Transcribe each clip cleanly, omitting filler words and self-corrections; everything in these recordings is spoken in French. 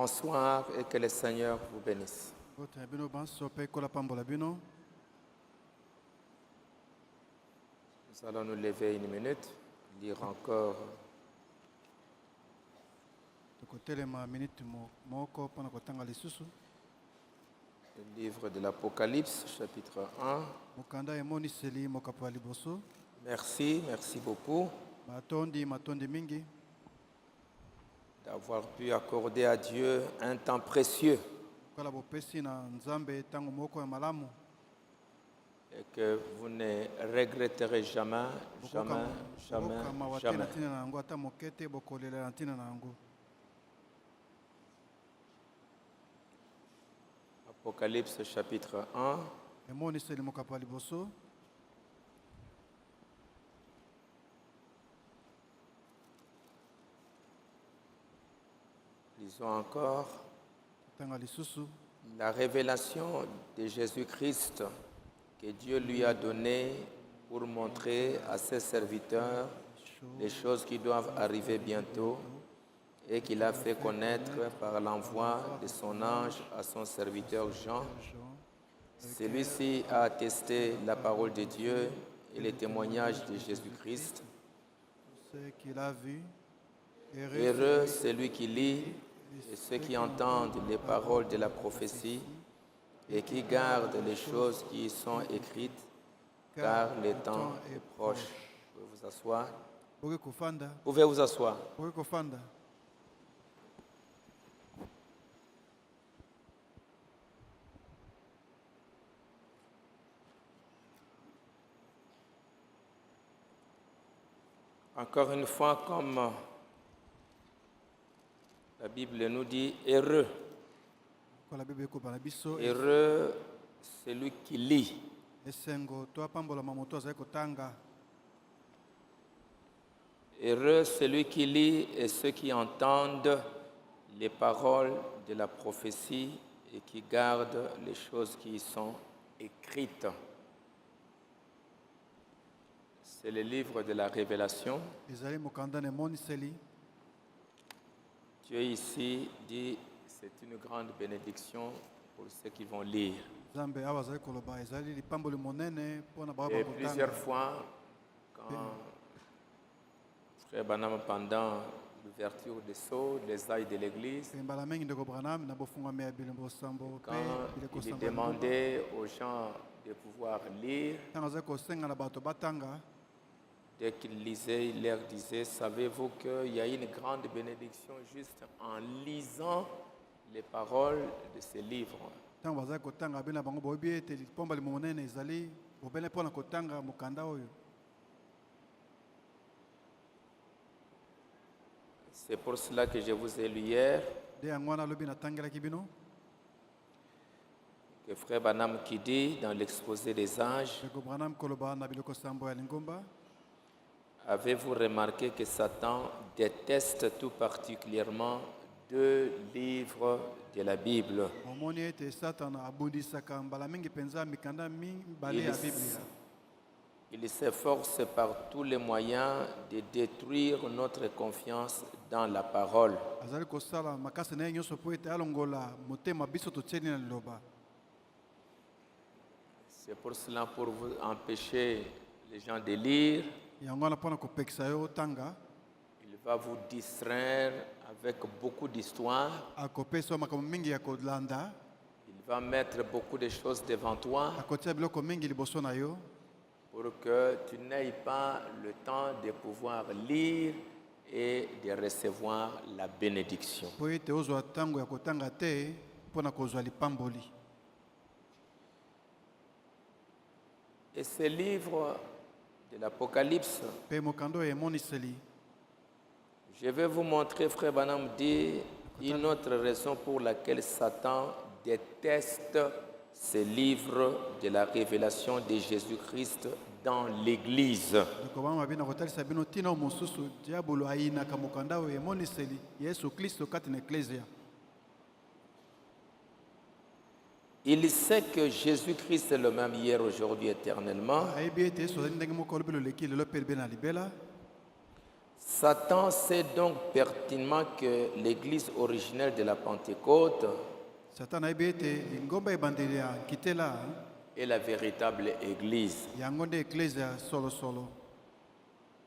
Bonsoir et que le Seigneur vous bénisse. Nous allons nous lever une minute, lire encore le livre de l'Apocalypse, chapitre 1. Merci beaucoup d'avoir pu accorder à Dieu un temps précieux et que vous ne regretterez jamais. Apocalypse chapitre 1. Lisons encore la révélation de Jésus-Christ que Dieu lui a donnée pour montrer à ses serviteurs les choses qui doivent arriver bientôt et qu'il a fait connaître par l'envoi de son ange à son serviteur Jean. Celui-ci a attesté la parole de Dieu et les témoignages de Jésus-Christ. Heureux celui qui lit et ceux qui entendent les paroles de la prophétie et qui gardent les choses qui y sont écrites, car le temps est proche. Vous pouvez vous asseoir. Vous pouvez vous asseoir. Encore une fois, comme la Bible nous dit, heureux. Heureux celui qui lit. Heureux celui qui lit et ceux qui entendent les paroles de la prophétie et qui gardent les choses qui y sont écrites. C'est le livre de la Révélation. Dieu ici dit c'est une grande bénédiction pour ceux qui vont lire. Et plusieurs fois, quand Frère Branham, pendant l'ouverture des sceaux, des ailes de l'église, quand il demandait aux gens de pouvoir lire, dès qu'il lisait, il leur disait, savez-vous qu'il y a une grande bénédiction juste en lisant les paroles de ce livre. C'est pour cela que je vous ai lu hier que Frère Branham qui dit dans l'exposé des âges, avez-vous remarqué que Satan déteste tout particulièrement 2 livres de la Bible? Il s'efforce par tous les moyens de détruire notre confiance dans la parole. C'est pour cela, pour vous empêcher les gens de lire, il va vous distraire avec beaucoup d'histoires. Il va mettre beaucoup de choses devant toi pour que tu n'aies pas le temps de pouvoir lire et de recevoir la bénédiction. Et ce livre de l'Apocalypse, je vais vous montrer, Frère Branham dit, une autre raison pour laquelle Satan déteste ce livre de la révélation de Jésus-Christ dans l'Église. Il sait que Jésus-Christ est le même hier, aujourd'hui, éternellement. Satan sait donc pertinemment que l'église originelle de la Pentecôte Satan a ete ngomba ebandeli ya kitela est la véritable église. yango nde ecclesia solo solo.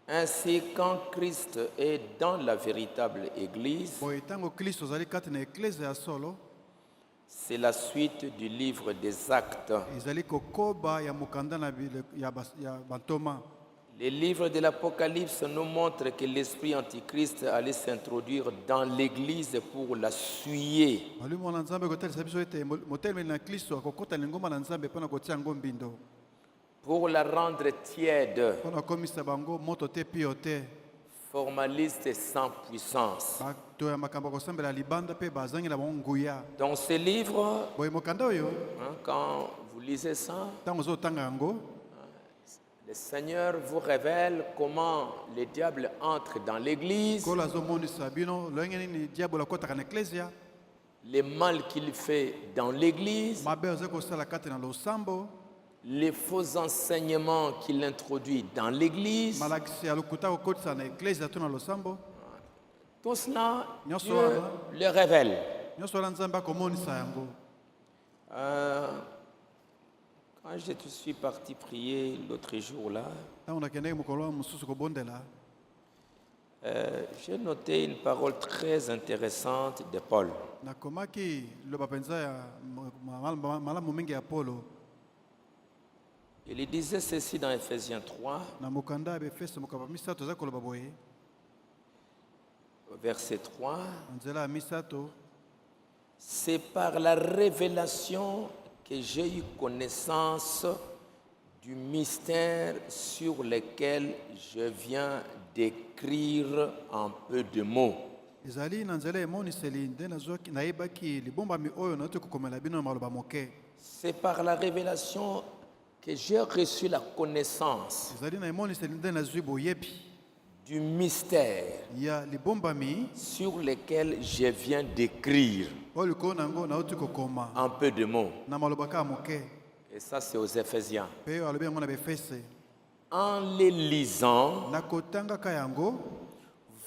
Ainsi, quand Christ est dans la véritable église, Boye ntango Kristo azali kati na ecclesia ya solo, c'est la suite du livre des Actes. ezali kokoba ya mokanda na ya bantoma. Les livres de l'Apocalypse nous montrent que l'esprit antichrist allait s'introduire dans l'église pour la souiller. Malumu na Nzambe kotalisa biso ete motelemeli na Kristo akokota lingomba na Nzambe mpona kotia yango mbindo, Pour la rendre tiède, mpona komisa bango moto te pio te, formaliste et sans puissance. bato ya makambo kosambela libanda mpe bazangi na bango nguya. Dans ce livre, Boye mokanda oyo quand vous lisez ça, ntango ozotanga yango, le Seigneur vous révèle comment le diable entre dans l'église, kolo azomonisa bino lolenge nini diabolo akotaka na ecclesia, le mal qu'il fait dans l'église, mabe azali kosala kati na losambo, les faux enseignements qu'il introduit dans l'église. malakisi ya lokuta kokotisa na ecclesia to na losambo. Tout cela, Nyonso Dieu wana le révèle. nyonso wana Nzambe akomonisa yango. Quand je suis parti prier l'autre jour là, Ntango nakendeki mokolo mosusu kobondela, j'ai noté une parole très intéressante de Paul. nakomaki loba mpenza ya malamu mingi ya Polo Il disait ceci dans Ephésiens 3, na mokanda ya Efeso mokaba misato eza koloba boye, verset 3. na nzela ya misato: C'est par la révélation que j'ai eu connaissance du mystère sur lequel je viens d'écrire en peu de mots. ezali na nzela emoniseli nde nayebaki libombami oyo nauti kokomela bino na maloba moke. C'est par la révélation que j'ai reçu la connaissance ezali na emoniseli nde nazwi boyebi du mystère ya libombami sur lequel je viens d'écrire oyo likolo na yango nauti kokoma en peu de mots. na maloba kaka moke. Et ça, c'est aux Éphésiens. Mpe oyo alobi yango na Befese. En les lisant, na kotangaka yango,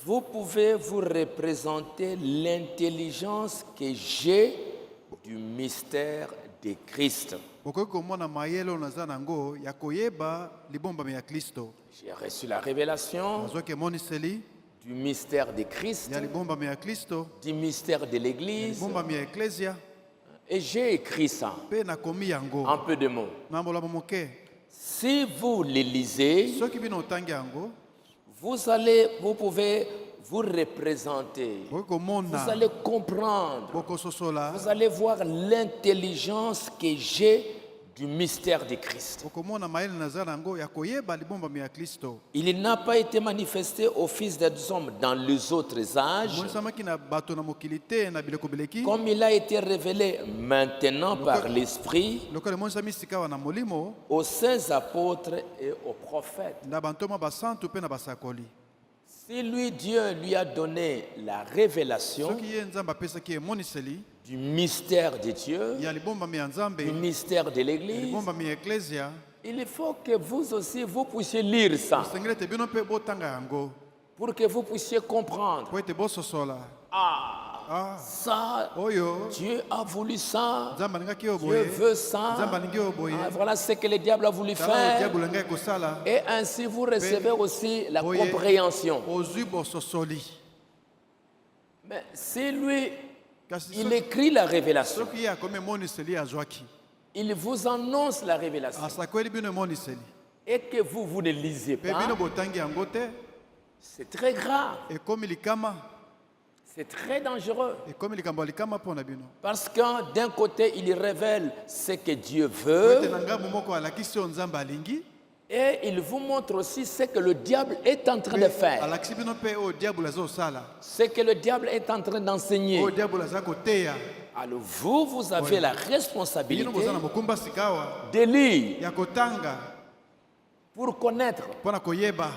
vous pouvez vous représenter l'intelligence que j'ai du mystère de Christ. bokoki komona mayele oyo naza nango ya koyeba libombami ya Kristo. J'ai reçu la révélation nazwaki emoniseli du mystère de Christ, ya libombami ya Kristo, du mystère de l'Église, libombami ya Ecclesia, et j'ai écrit ça mpe nakomi yango en peu de mots. na moloba moke. Si vous le lisez, soki bino otangi yango, vous pouvez vous représenter, bokoki vous komona, allez comprendre, bokososola, vous allez voir l'intelligence que j'ai du mystère de Christ. bokomona mayele naza nango ya koyeba libombami ya Kristo. Il n'a pas été manifesté aux fils des hommes dans les autres âges, monisamaki na bato na mokili te na bileko bileki, comme il a été révélé maintenant par l'Esprit lokola emonisami sika awa na molimo aux saints apôtres et aux prophètes. na bantoma basantu mpe na basakoli. Si lui, Dieu lui a donné la révélation soki ye Nzambe apesaki emoniseli du mystère de Dieu, ya libombami ya Nzambe, du mystère de l'Église, libombami ya Ecclesia, il faut que vous aussi, vous puissiez lire ça, osengeli ete bino mpe botanga yango pour que vous puissiez comprendre. po ete bososola. Ça, Oyo Dieu a voulu ça, Nzambe alingaki oyo Dieu boye, veut ça. Nzambe alingi oyo boye, Voilà ce que le diable a voulu tala oyo faire. diable alingaki kosala, Et ainsi, vous recevez aussi la Boye. compréhension. ozwi bososoli. Mais si lui, Kasi il écrit la révélation, soki ye akomi emoniseli azwaki, il vous annonce la révélation, asakweli bino emoniseli, et que vous ne lisez mpe bino pas, botangi yango te, c'est très grave, ekomi likama, c'est très dangereux. ekomi likambo ya likama mpo na bino. Parce que d'un côté, il révèle ce que Dieu Po ete veut, na ngambo moko alakisi oyo Nzambe alingi, et il vous montre aussi ce que le diable est en train de faire, alakisi bino mpe oyo diable azosala, ce que le diable est en train d'enseigner. oyo diable aza koteya. Alors vous avez la bino responsabilité boza na mokumba sika awa de lire ya kotanga pour connaître, mpo na koyeba,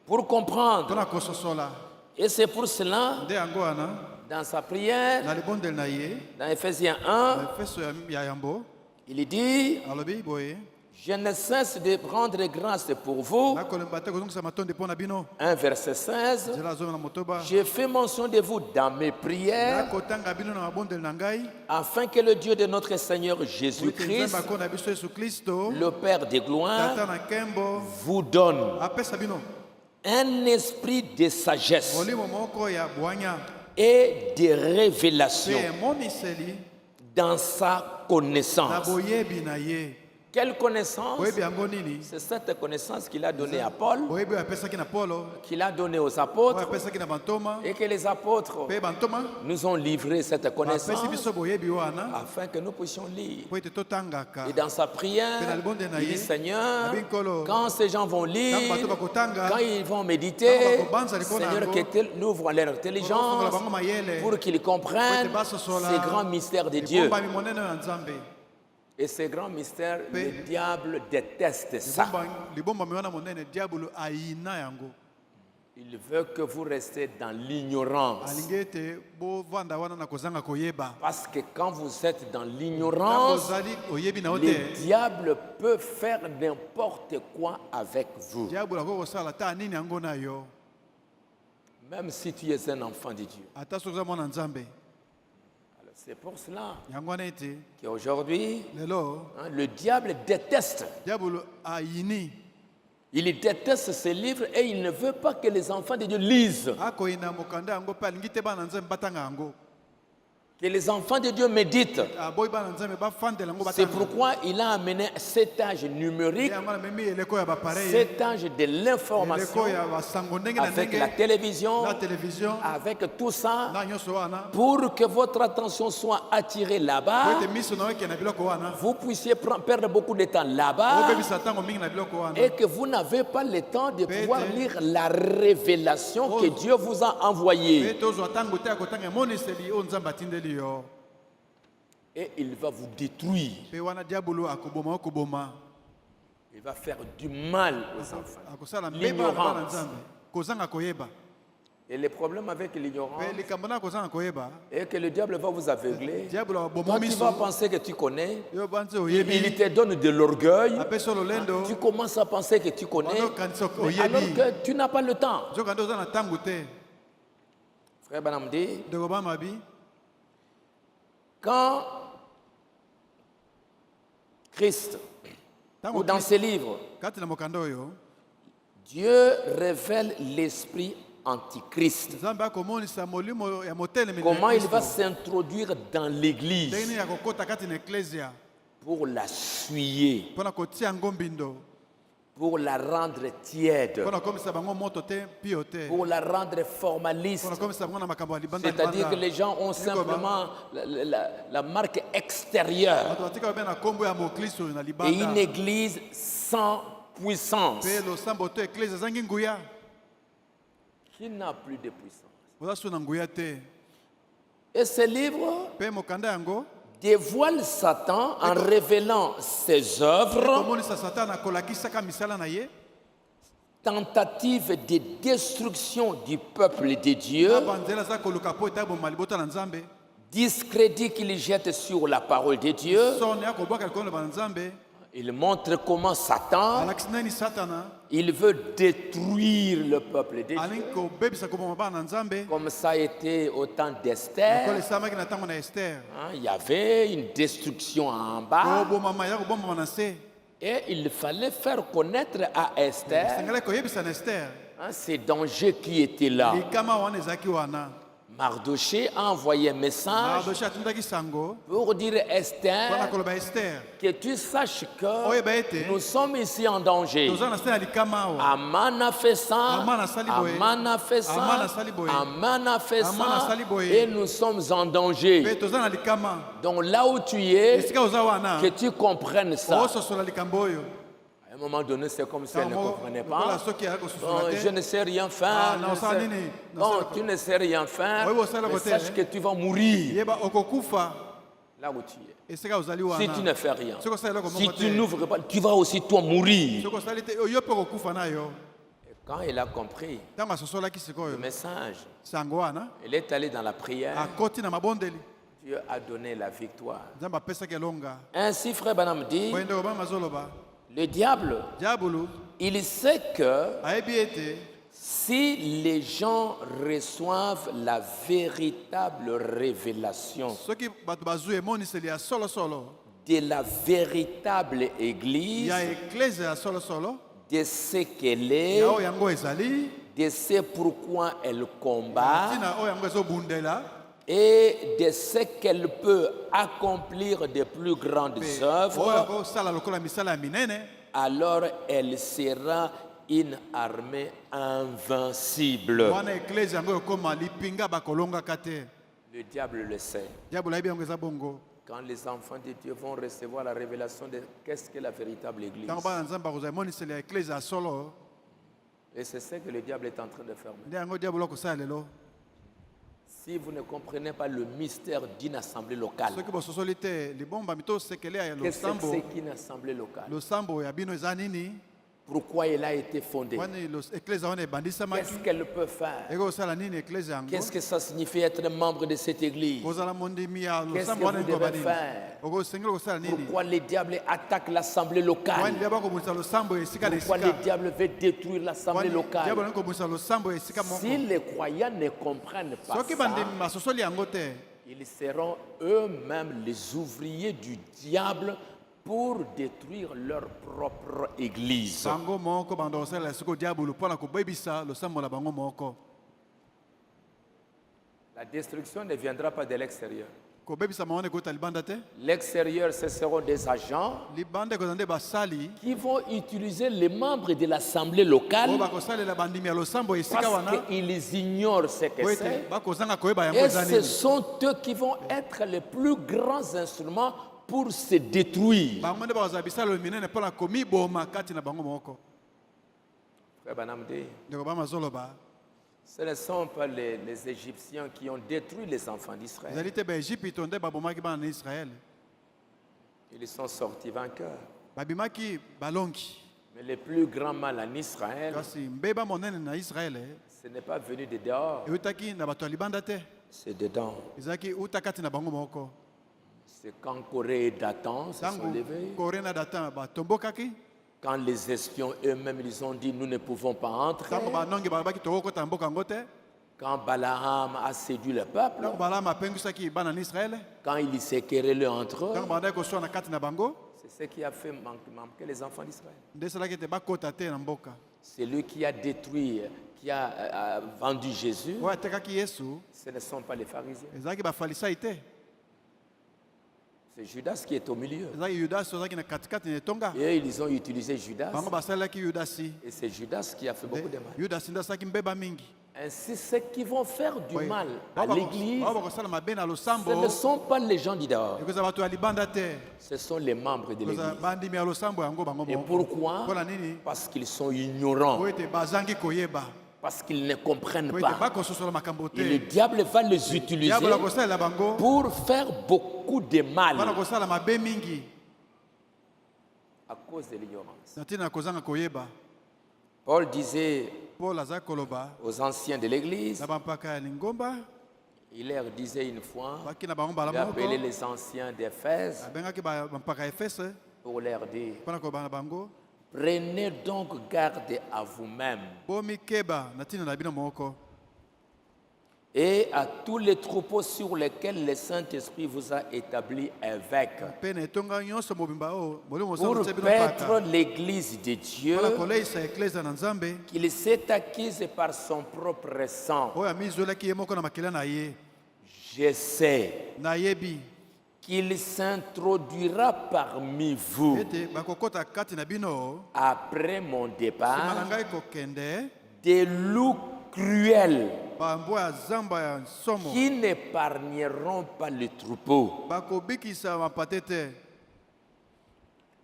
pour mpo comprendre. na kososola. Et c'est pour cela, Nde yango wana dans sa prière, na libondeli na ye dans Ephésiens na 1, Efeso ya yambo il dit, alobi boye: Je ne cesse de rendre grâce pour vous. nakolemba te kozongisa matondi mpo na bino 1 verset 16. nzela azonga na motoba J'ai fait mention de vous dans mes prières nakotanga bino na mabondeli na ngai afin que le Dieu de notre Seigneur po ete Jésus-Christ, nzambe akonda biso yesu kristo le Père de gloire, tata na nkembo vous donne apesa bino un esprit de sagesse molimo moko ya bwanya et de mpe révélation emoniseli dans sa na connaissance. boyebi na ye Quelle connaissance? boyebi yango nini C'est cette connaissance qu'il a donnée à Paul, boyebi oyo apesaki na polo qu'il a donnée aux oyo apôtres, apesaki na bantoma et que les apôtres mpe bantoma nous ont livré cette bapesi connaissance biso boyebi wana afin que nous puissions lire. po ete totangaka Et dans sa prière, il dit Seigneur, quand ces gens vont lire, ntango bato bakotanga quand ils vont méditer, bakobanza likolo na Seigneur, yango, que ouvre leur okofungola intelligence bango mayele pour qu'ils comprennent ces grands mystères de Dieu. ebombami monene oyo ya nzambe Et ces grands mystères, le diable déteste ça. libombami wana monene diabolo ayina yango Il veut que vous restez dans l'ignorance. alingi ete bovanda wana na kozanga koyeba Parce que quand vous êtes dans ntango l'ignorance, ozali oyebi na yo le te diable peut faire n'importe quoi avec vous. diabolo akoki kosala ta nini yango na yo Même si tu es un enfant de Dieu. ata soki oza mwana nzambe Alors, c'est pour cela yango wana ete qu'aujourd'hui, lelo le diable déteste. diabolo ayini Il déteste ces livres et il ne veut pas que les enfants de Dieu lisent. akoyina mokanda yango mpe alingi te bana nzambe batanga yango Que les enfants de Dieu méditent. aboyi bana nzambe bafandela yango C'est batanga pourquoi il a amené cet âge numérique, yango wana memi eleko ya bapareil cet âge de l'information, eleko ya basango ndenge na avec la ndenge télévision, na télévision avec tout ça, na nyonso wana pour que votre attention soit attirée po là-bas, ete miso na yo ekende na biloko wana vous puissiez perdre beaucoup de temps là-bas obebisa ntango mingi na biloko wana et que vous n'avez pas le temps de Peut-être. pouvoir lire la révélation que Dieu vous a pe envoyée. ete ozwa ntango te ya kotanga emoniseli oyo nzambe atindeli yo Et il va vous détruire. mpe wana diabolo akoboma okoboma Il va faire du mal aux enfants. akosala mbeba na bana L'ignorance. nzambe kozanga koyeba Et le problème avec l'ignorance mpe likambo na kozanga koyeba est que le diable va vous aveugler. diabolo aboma Toi, tu miso vas penser que tu connais. yo banze Il oyebi te donne de l'orgueil. apesi yo lolendo Tu commences à penser que tu connais. ozokanisa Mais alors oyebi que tu n'as pas le temps. ozokanda oza na ntango te Frère Banam dit, ndeko bamabi quand Christ, ntango ou dans ses livres, kati na mokanda oyo Dieu révèle l'esprit antichrist. nzambe akomonisa molimo ya motelemi Comment il va s'introduire dans ndenge l'église nini ya kokota kati na eklesia pour la suyer, mpo na kotia yango mbindo pour la rendre tiède, mpo na komisa bango moto te pio te pour la rendre mpo formaliste. na komisa bango na makambo ya libanda C'est-à-dire que les gens ont simplement la marque extérieure bato batika babe na kombo ya moklisto oyo na et libanda une église sans puissance mpe losambo to eklesia ezangi nguya qui n'a plus de puissance. oza so na nguya te Et ce livre mpe mokanda yango dévoile Satan en révélant ses œuvres, komonisa satana akolakisaka misala na ye tentative de destruction du peuple de Dieu, na banzela aza koluka mpo ete aboma libota na nzambe discrédit qu'il jette sur la parole de Dieu. sone akobwaka likolo na bana nzambe Il montre comment Satan, alakisi nani satana il veut détruire le peuple de Dieu. alingi kobebisa koboma bana na nzambe Comme ça a été au temps ekolo d'Esther, esalamaki na ntango na ester il y avait une destruction en bas kobomama ya kobombama na se et il fallait faire connaître à Esther esengeli koyebisa na ester ces dangers qui étaient là. likama wana ezalaki wana Mardoché a envoyé un message mardoche atindaki sango pour dire à mpona Esther koloba ester que tu saches que oyeba ete nous sommes ici en danger. toza na se ya likama awa Aman a fait ça, Aman asali boye. Aman a fait ça, Aman asali boye. Aman a fait Aman ça, asali boye. et nous sommes en danger. mpe toza na likama Donc là où tu es, esika oza wana que tu comprennes ça. ososola likambo oyo À un moment donné, c'est comme si elle ne comprenait lokola pas. soki ayaki Bon, kosusuka je te ne sais rien Ah, faire. non, je ne ça, sais- nini, non, Bon, ça, tu ne sais rien faire. Oui, oui, ça, là, Mais côté, sache hein. que tu vas mourir yeba okokufa là où tu es. esika ozali Si tu wana ne fais rien, soki osala eloko si moko tu te n'ouvres pas, tu vas aussi toi mourir. soki osali te yo mpe okokufa na yo Et quand il a compris ntango asosolaki sikoyo le message, sango wana il est allé dans la prière. akoti na mabondeli Dieu a donné la victoire. nzambe apesaki elonga Ainsi, frère Banam dit, boye ndeko bana mazoloba Le diable, diabolo il sait que ayebi ete si les gens reçoivent la véritable révélation soki bato bazwi emoniseli ya solosolo de la véritable église, ya eklese ya solosolo de ce qu'elle est, ya oyo yango ezali de ce pourquoi elle combat ntina oyo yango ezobundela et de ce qu'elle peut accomplir de plus grandes mpe oyo œuvres, akosala lokola misala ya minene alors elle sera une armée invincible. wana eklese yango ekoma lipinga bakolongaka te Le diable le sait. diabolo ayebi yango eza bongo Quand les enfants de Dieu vont recevoir la révélation de qu'est-ce que la véritable église, ntango bana nzambe bakozwa emoniseli ya eklese ya solo et c'est ce que le diable est en train de faire. nde yango diabolo akosala lelo Si vous ne comprenez pas le mystère d'une assemblée locale, soki bososoli te libomba mito sekele ya qu'est-ce que losambo c'est qu'une assemblée locale? losambo ya bino eza nini Pourquoi elle a été fondée? wani eklese wana ebandisamaki Qu'est-ce qu'elle peut faire? ekosala nini eklese yango Qu'est-ce que ça signifie être membre de cette église? kozala mondimi ya Qu'est-ce losambo que wana vous ekoba devez nini faire? okosengeli kosala nini Pourquoi le diable attaque l'assemblée locale? wani diabo akobundisa losambo ya esika na Pourquoi le esika diable veut détruire l'assemblée wani diabo locale? nani kobundisa losambo ya esika moko Si les croyants ne comprennent pas soki ça, bandimi basosoli yango te ils seront eux-mêmes les ouvriers du diable pour détruire leur propre église. bango moko banda kosalela siko diabolo mpona kobebisa losambo na bango moko La destruction ne viendra pas de l'extérieur. kobebisama wana ekota libanda te L'extérieur, ce seront des agents libanda ekozala nde basali qui vont utiliser les membres de l'assemblée oyo locale bakosalela bandimi ya losambo ya esika parce wana qu'ils ignorent ce que po ete c'est. bakozanga koyeba yango Et eza ce nini sont eux qui vont être les plus grands instruments pour se détruire. bango nde bakozala bisalelo minene mpona komiboma kati na bango moko Frère Branham dit, ndeko bamazoloba ce ne sont pas les Égyptiens qui ont détruit les enfants d'Israël. ezali te baegypito nde babomaki bana na israele Ils sont sortis vainqueurs. babimaki balongi Mais le plus grand mal en Israël, kasi mbeba monene na israele ce n'est pas venu de dehors, eutaki na bato ya libanda te c'est dedans. ezalaki euta kati na bango moko C'est quand Corée et Dathan se sont ntango levés, kore na datan batombokaki quand les espions eux-mêmes ils ont dit nous ne pouvons pas entrer, ntango banongi balobaki tokokota mboka yango te quand Balaam a séduit le peuple, ntango balama apengisaki bana na israele quand ils se querellaient entre ntango eux, bandaki koswana kati na bango c'est ce qui a fait manquer les enfants d'Israël. nde esalaki ete bakota te na mboka C'est lui qui a détruit, qui a vendu Jésus, oyo atekaki yesu ce ne sont pas les pharisiens. ezalaki bafalisai te C'est Judas qui est au milieu. ezalaki yudasi ozalaki na katikati na etonga Et ils ont utilisé Judas. bango basalelaki yudasi Et c'est Judas qui a fait beaucoup de mal. yudasi nde asalaki mbeba mingi Ainsi, ceux qui vont faire du Oui. mal à l'église, bao bakosala mabe na losambo ce ne sont pas les gens du dehors. ekozala bato ya libanda te Ce sont les membres de ekozala l'église. bandimi ya losambo yango bango Et moko pourquoi? mpona nini Parce qu'ils sont ignorants. po ete bazangi koyeba Parce qu'ils ne comprennent po ete pas. bakososola makambo Et le te diable va les utiliser diabolo akosalela bango pour faire beaucoup de mpona mal kosala mabe mingi à cause de l'ignorance. na ntina ya kozanga koyeba Paul disait paul aza koloba aux anciens de l'église, na bampaka ya lingomba il leur disait une fois, baki na bango il mbala a appelé moko les anciens d'Éphèse abengaki bampaka ya efese pour leur dire, mpona koloba na bango prenez donc garde à vous-même bomikeba na ntina na bino moko et à tous les troupeaux sur lesquels le Saint-Esprit vous a établi évêque mpe na etonga nyonso mobimba oyo molimo pour mosango tie bino paître mpaka l'église de Dieu mpona koleisa eklese na nzambe qu'il s'est acquise par son propre sang. oyo amizwelaki ye moko na makila na ye Je sais nayebi qu'il s'introduira parmi vous ete bakokɔta kati na bino après mon nsima na départ ngai kokende des loups cruels bambwa ya zamba ya nsomo qui n'épargneront pas le troupeau bakobikisa mapate te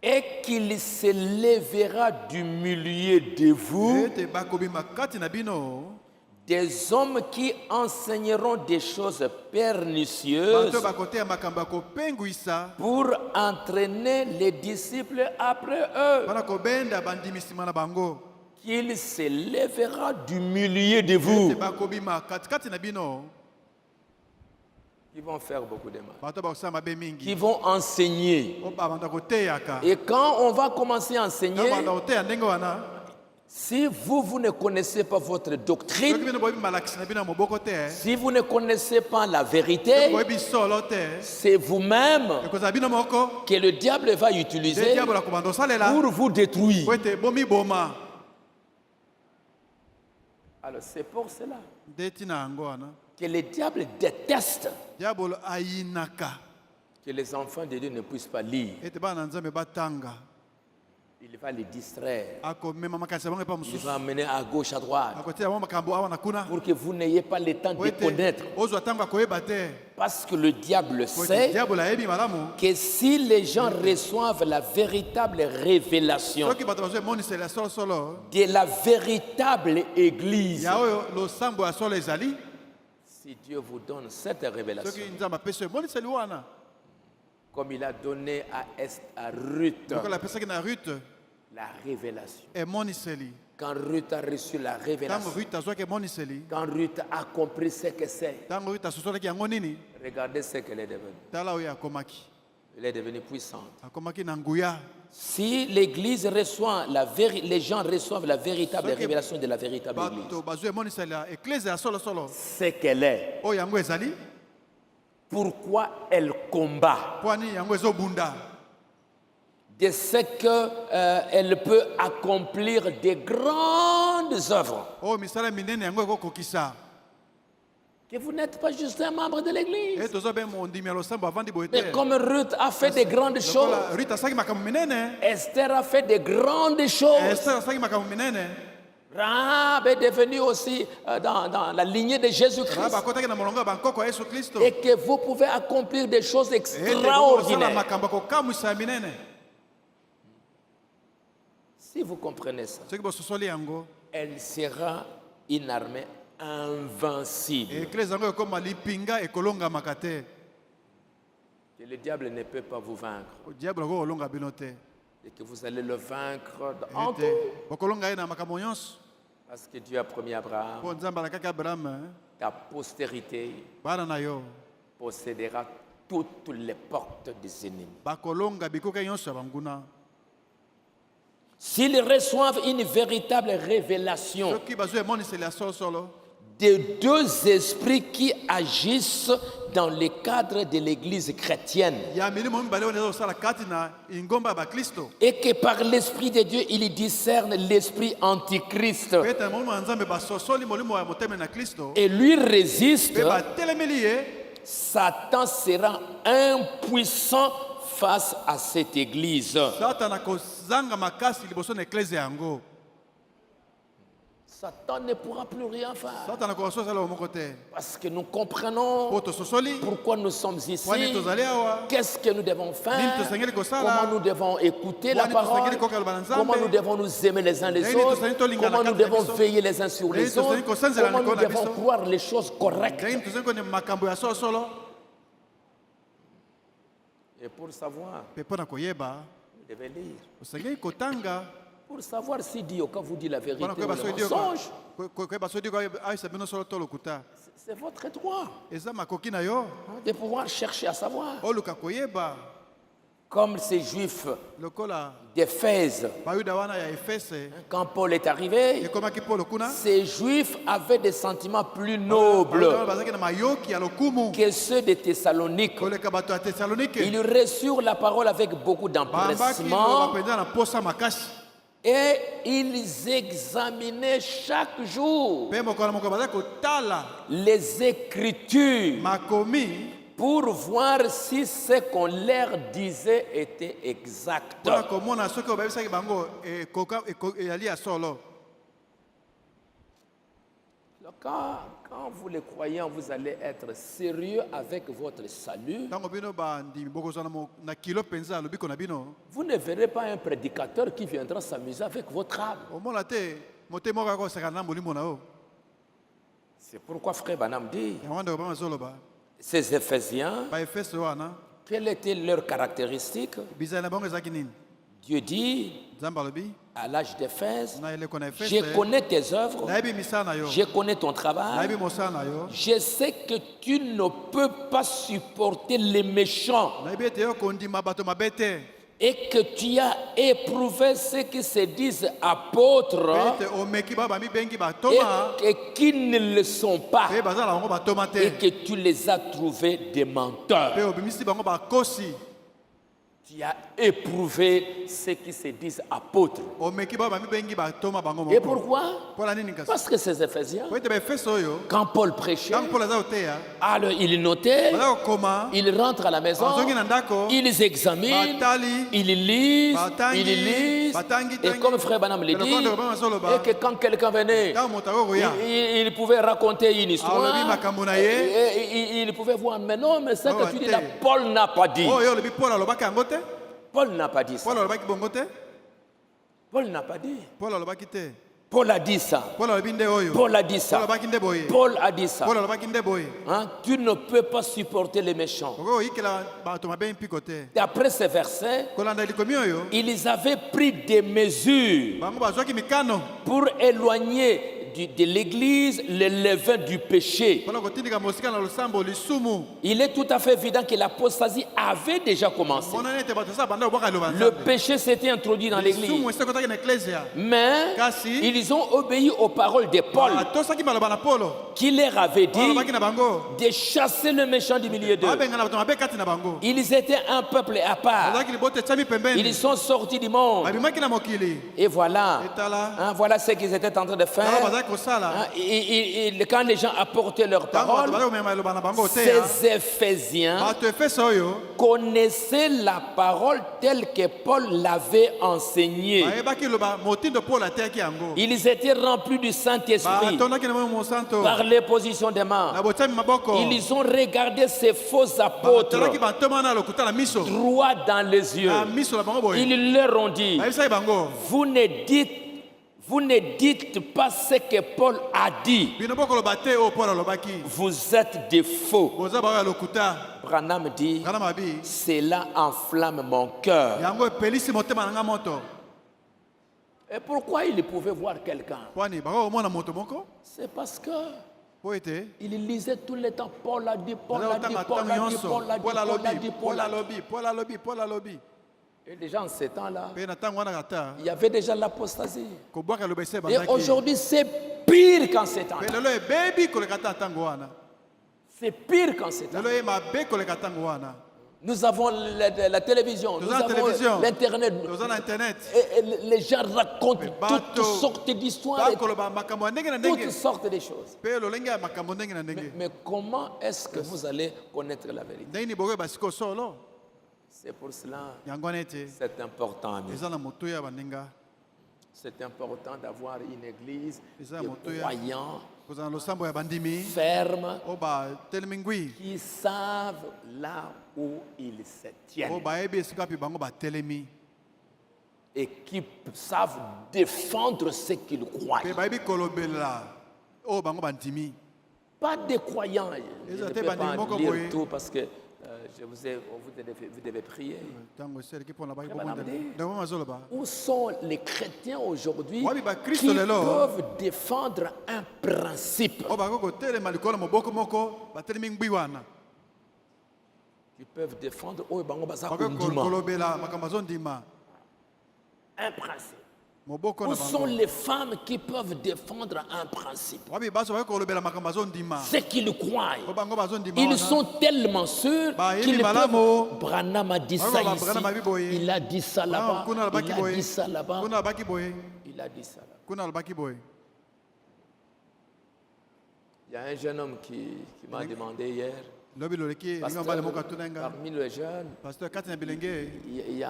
et qu'il se lèvera du milieu de vous ete bakobima kati na bino des hommes qui enseigneront des choses pernicieuses bato bakoteya makambo ya kopengwisa pour entraîner les disciples après eux. mpona kobenda bandimi nsima na bango Qu'il se lèvera du milieu de ete vous. bakobima katikati na bino qui vont faire beaucoup de mal, bato bakosala mabe qui mingi vont enseigner. o babanda koteyaka Et quand on va commencer à enseigner, banda koteya ndenge wana si vous ne connaissez pas votre soki doctrine, bino boyebi malakisi na bino ya moboko te si vous ne connaissez pas la soki vérité, boyebi solo te c'est vous-même ekozala bino moko que le diable va nde utiliser diable akobanda kosalela pour vous détruire. po ete bomiboma Alors c'est pour cela nde ntina yango wana que le diable déteste diabolo ayinaka que les enfants de Dieu ne puissent pas lire. ete bana na nzambe batanga Il va les distraire. akomema makanisi ya bango epa Il mosusu va amener à gauche, à droite, akotia bango makambo awa na kuna pour que vous n'ayez pas le temps po de ete connaître. ozwa ntango ya koyeba te Parce que le diable po ete sait diabolo ayebi malamu que si les gens reçoivent la véritable révélation soki bato bazwa emoniseli ya solosolo de la véritable église, ya oyo losambo ya solo ezali si Dieu vous donne cette révélation, soki nzambe apesi emoniseli wana comme il a donné à Ruth lokola apesaki na rute la révélation. emoniseli Quand Ruth a reçu la ntango révélation, rute azwaki emoniseli quand Ruth a compris ce que c'est, ntango rute asosolaki yango nini regardez ce qu'elle est devenue. tala oyo akomaki Elle est devenue puissante. akomaki na nguya Si l'église reçoit les gens reçoivent la véritable Soki révélation de la véritable église, bato bazwa emoniseli ya eklese ya solosolo c'est qu'elle est. oyo yango ezali Pourquoi elle combat? mpo ani yango ezobunda De ce qu'elle peut accomplir de grandes œuvres. oyo misala minene yango ekokokisa Que vous n'êtes pas juste un membre de l'église. e tozwa mpe mondimi ya losambo avandi boye Mais te comme Ruth a fait de grandes choses, lokola rute asalaki makambo minene Esther a fait de grandes choses. ester asalaki makambo minene Rahab est devenue aussi dans la lignée de raba Jésus-Christ. akotaki na molongo ya bankoko ya yesu kristo Et que vous pouvez accomplir des choses ete bokosala extraordinaires. makambo ya kokamwisa ya minene Si vous comprenez ça, soki bososoli yango elle sera une armée invincible. eklese yango ekoma lipinga ekolongamaka te Que le diable ne peut pas vous vaincre. diable akokolonga bino te Et que vous allez le vaincre en tout. ete bokolonga ye na makambo nyonso Parce que Dieu a promis à Abraham, mpo nzambe alakaki abraham ta postérité bana na yo possédera toutes les portes des ennemis. bakolonga bikoka nyonso ya banguna S'ils reçoivent une véritable révélation soki bazwa emoniseli ya solosolo des deux esprits qui agissent dans le cadre de l'église chrétienne, ya milimo mibale oyo ezosala kati na ingomba ya baklisto et que par l'Esprit de Dieu, il discerne l'esprit antichrist po ete na molimo ya nzambe basosoli molimo ya moteme na kristo et lui résiste, mpe batelemeli ye Satan sera impuissant face à cette église. satana kozanga makasi liboso na eklese yango Satan ne pourra plus rien faire. satana kokososala moko te Parce que nous comprenons po tososoli pourquoi nous sommes ici. wani tozali awa Qu'est-ce que nous devons nini faire? tosengeli Comment kosala nous devons écouter la Wani parole? tosengeli kokaloba na Nzambe. Comment nous devons nous aimer les uns les Nini autres? tosengeli tolingana Comment nous kati na devons biso. veiller les uns sur Nini les tosengeli autres? kosanzela Comment nous likolo na devons biso. croire les choses correctes? ndenge tozali koni makambo ya solosolo Et pour savoir, mpe mpo na koyeba vous devez lire. osengeli kotanga Pour savoir si Dieu, quand vous dit la vérité mpona ou koyeba le soki dio mensonge, koyeba soki dio ayisa bino solo to lokuta c'est votre droit eza makoki na yo de pouvoir chercher à savoir. oluka koyeba Comme ces juifs lokola d'Éphèse, bayuda wana ya efese quand Paul est arrivé, ekomaki polo kuna ces juifs avaient des sentiments plus Bayuda nobles wana bazalaki na mayoki ya lokumu que ceux de Thessalonique. koleka bato ya tesalonike Ils reçurent la parole avec beaucoup bambaki d'empressement bapenza na posa makasi et ils examinaient chaque jour mpe mokolo na mokolo bazali kotala les Écritures makomi pour voir si ce qu'on leur disait était exact. mpona komona soki oyo bayebisaki bango eyali ya solo Quand vous les croyants, vous allez être sérieux avec votre salut. ntango bino bandimi bokozwa na kilo mpenza ya lobiko na bino Vous ne verrez pas un prédicateur qui viendra s'amuser avec votre âme. omona te motema moko akosakana na molimo na yo C'est pourquoi frère Banam dit, yango ndeko bama azoloba ces Éphésiens, baefese wana quelle était leur caractéristique? bizali na bango ezalaki nini Dieu dit, nzambe alobi à l'âge d'Éphèse, na eleko na je Efese connais tes œuvres, nayebi misala na yo je connais ton travail, nayebi mosala na yo je sais que tu ne peux pas supporter les méchants nayebi ete yo kondima bato mabe te et que tu as éprouvé ceux qui se disent apôtres mpe ete omeki bao bamibengi batoma et qui ne le sont pas mpe baza na bango batoma te et que tu les as trouvés des menteurs. mpe obimisi bango bakosi Tu as éprouvé ceux qui se disent apôtres. omeki bao bamibengi batoma bango Et moko pourquoi? mpola nini kasi Parce que ces Éphésiens, po ete baefeso oyo quand Paul prêchait, ntango mpolo aza koteya alors ils notaient, baza kokoma ils rentrent à la maison, bazongi na ndako ils examinent, batali ils lisent, batangi, ils lisent. batangi, Et tangi. comme Frère Banam le Et le dit, frère de Banam Azoloba, et que quand quelqu'un venait, ntango moto akokoya il pouvait raconter une histoire, alobi makambo na ye et il pouvait voir, mais non, mais ça Oh, que tu dis te. là, Paul n'a pas dit. oyo olobi paul alobaki yango te Paul n'a pas dit ça. paul alobaki bongo te Paul n'a pas dit. paul alobaki te Paul a dit ça. paul alobi nde oyo Paul a dit paul ça. alobaki nde boye Paul a dit ça. paul alobaki nde boye Hein? Tu ne peux pas supporter les méchants. okoki koyikela bato mabe mpiko te D'après ces versets, kolanda likomi oyo ils avaient pris des mesures bango bazwaki mikano pour éloigner de l'Église le levain du péché. mpona kotindika mosika na losambo lisumu Il est tout à fait évident que l'apostasie avait déjà commencé. monani ete bato eza banda kobwaka eloba Le nzambe péché s'était introduit dans l'Église. lisumu esi ekotaki na eklesia Mais Kasi. ils ont obéi aux paroles de Paul atosaki maloba na polo qui leur avait oyo dit alobaki na bango de chasser le méchant du milieu d'eux. babengana bato mabe kati na bango Ils étaient un peuple à part. bazalaki libota etiami pembeni Ils sont sortis du monde. babimaki na mokili Et voilà, etala hein, voilà ce qu'ils étaient en train de tala faire. bazalaki kosala Hein, quand les gens apportaient leurs ntango bato paroles, bazali komema eloba na bango te ya, ces Éphésiens bato efeso oyo connaissaient la parole telle que Paul l'avait enseignée. bayebaki eloba motindo paul ateyaki yango Ils étaient remplis du Saint-Esprit batondaki na moyo mosanto par les positions des mains. na botiami maboko Ils ont regardé ces faux apôtres batalaki bantoma na lokuta na miso droit dans les yeux. na miso na bango boye Ils leur ont dit, bayebisaki bango vous ne dites pas ce que Paul a dit. bino bokoloba te oyo paul alobaki Vous êtes des faux. boza bango ya lokuta Branham dit, ngana mabi cela enflamme mon cœur. yango epelisi motema na nga moto Et pourquoi il pouvait voir quelqu'un? pwani bango komona moto moko C'est parce que po ete il lisait tout le temps, Paul a dit, Paul a dit, bazakotanga Paul ntango a dit, nyonso Paul a dit, paul Paul a dit, alobi Paul paul a dit. alobi paul alobi paul alobi Et déjà en ces temps-là, mpe na ntango wana kata il y avait déjà l'apostasie. kobwaka eloba ese Et ebandaki aujourd'hui, c'est pire qu'en ces temps. mpe lelo ebebi koleka ta ntango wana C'est pire qu'en ces temps. lelo ye mabe koleka ntango wana Nous avons la télévision, nous toza na avons télévision l'Internet. toza na internet Et les gens racontent bato toutes sortes d'histoires et bakoloba makambo ya ndenge na toutes ndenge sortes de choses. mpe lolenge ya makambo ndenge na ndenge Mais comment est-ce que vous allez connaître la vérité? ndenge bokoyeba sikoyo solo C'est pour cela yango wana ete c'est important, amis. eza na motoya ya baninga C'est important d'avoir une église Eza de motoya. croyants kozala na losambo ya bandimi fermes oyo batelemi ngwi qui savent là où ils se oyo tiennent bayebi esika mpe bango batelemi et qui savent défendre ce qu'ils croient. mpe bayebi kolobela oyo bango bandimi Pas des croyants. Je Eza ne te peux bandimi pas moko lire boye. tout parce que vous devez prier. ntango eseleki mpona baki Frère Banamde. ndenge mazoloba Où sont les chrétiens aujourd'hui Wabi ba Kristo qui lelo. peuvent défendre un principe, oyo bakoki kotelema likolo moboko moko batelemi ngwi wana qui peuvent défendre oyo bango baza bakoki kondima. kolobela makambo azondima Un principe. moboko Où na sont bango les femmes qui peuvent défendre un principe? wabi baso bakoki kolobela makambo azondima Ce qu'ils croient. oyo bango bazondima Ils wana. sont tellement sûrs Ba, yebi qu'ils malamo. peuvent... Branham a dit Ba, ça ba, ici. Branham abi boye. Il a dit ça là-bas. kuna alobaki Il a boye dit ça là-bas. kuna alobaki boye Il a dit ça là-bas. kuna alobaki boye Il y a un jeune homme qui m'a demandé hier, lobi loleki elingi pasteur, mobali moko atuna nga parmi les jeunes, paster kati na bilenge il y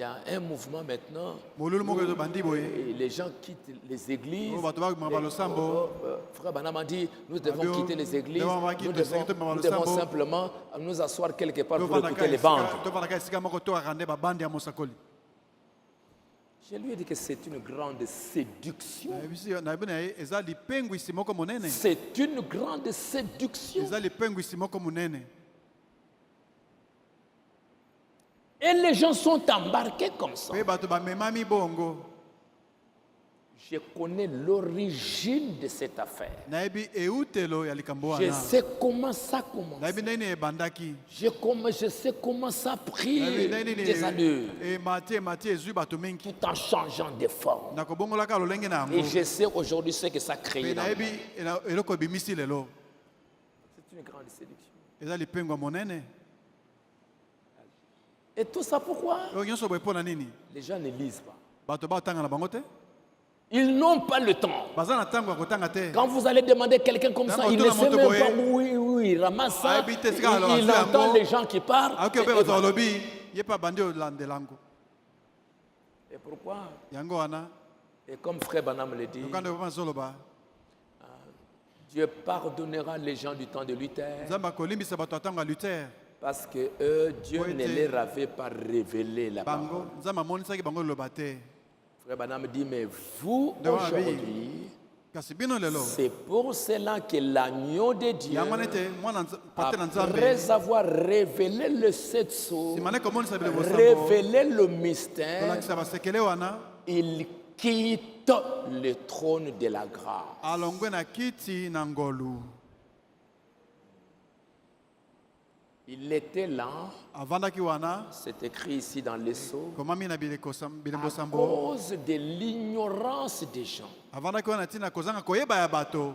a un mouvement maintenant molulu moko ezobandi boye et les gens quittent les églises. oyo bato bakoma balosambo Frère Banam a dit, nous devons Fabio, quitter les églises, devons quitter nous les devons, églises, nous le devons sambo. simplement nous asseoir quelque part pour tovandaka écouter les bandes. tovandaka esika moko tokaka nde babandi ya mosakoli Je lui ai dit que c'est une grande séduction. nayebi na ye eza lipengwisi moko monene C'est une grande séduction. eza lipengwisi moko monene Et les gens sont embarqués comme ça. mpe bato bamemami bongo Je connais l'origine de cette affaire. nayebi eutelo ya likambo Je wana sais comment ça commence. nayebi ndenge nini ebandaki Je sais comment ça a pris nayebi ndenge nini des allures, emati ezwi bato mingi tout en changeant de forme. na kobongolaka lolenge na Et yango je sais aujourd'hui ce que ça a créé mpe dans le nayebi monde. eloko ebimisi lelo C'est une grande séduction. eza lipengo ya monene Et tout ça pourquoi? oyo nyonso boye mpo na nini Les gens ne lisent pas. bato batanga na bango te Ils n'ont pas le temps. baza na ntango ya kotanga te Quand vous allez demander quelqu'un comme ça, il ne sait même pas où il ramasse ça. Il entend les gens qui parlent. aoki ope bato balobi ye mpe abandi olandelango Et pourquoi? yango wana Et comme frère Banam le dit, lokanda epa azoloba Dieu pardonnera les gens du temps de Luther nzambe akolimbisa bato ya ntango ya luther parce que eux, Dieu ne leur avait pas révélé la parole. bango nzambe amonisaki bango liloba te Frère Banam dit, mais vous, Devant la aujourd'hui, kasi bino lelo c'est pour cela que l'agneau de Dieu, yango wana ete mwana pate na nzambe après avoir révélé le sept sceaux, simane komonisa biloko sambo révélé le mystère, kolakisa basekele wana il quitte le trône de la grâce. alongwe na kiti na ngolu Il était là, avandaki wana c'est écrit ici dans les sceaux, komami na bilembo à sambo cause de l'ignorance des gens. avandaki wana ntina kozanga koyeba ya bato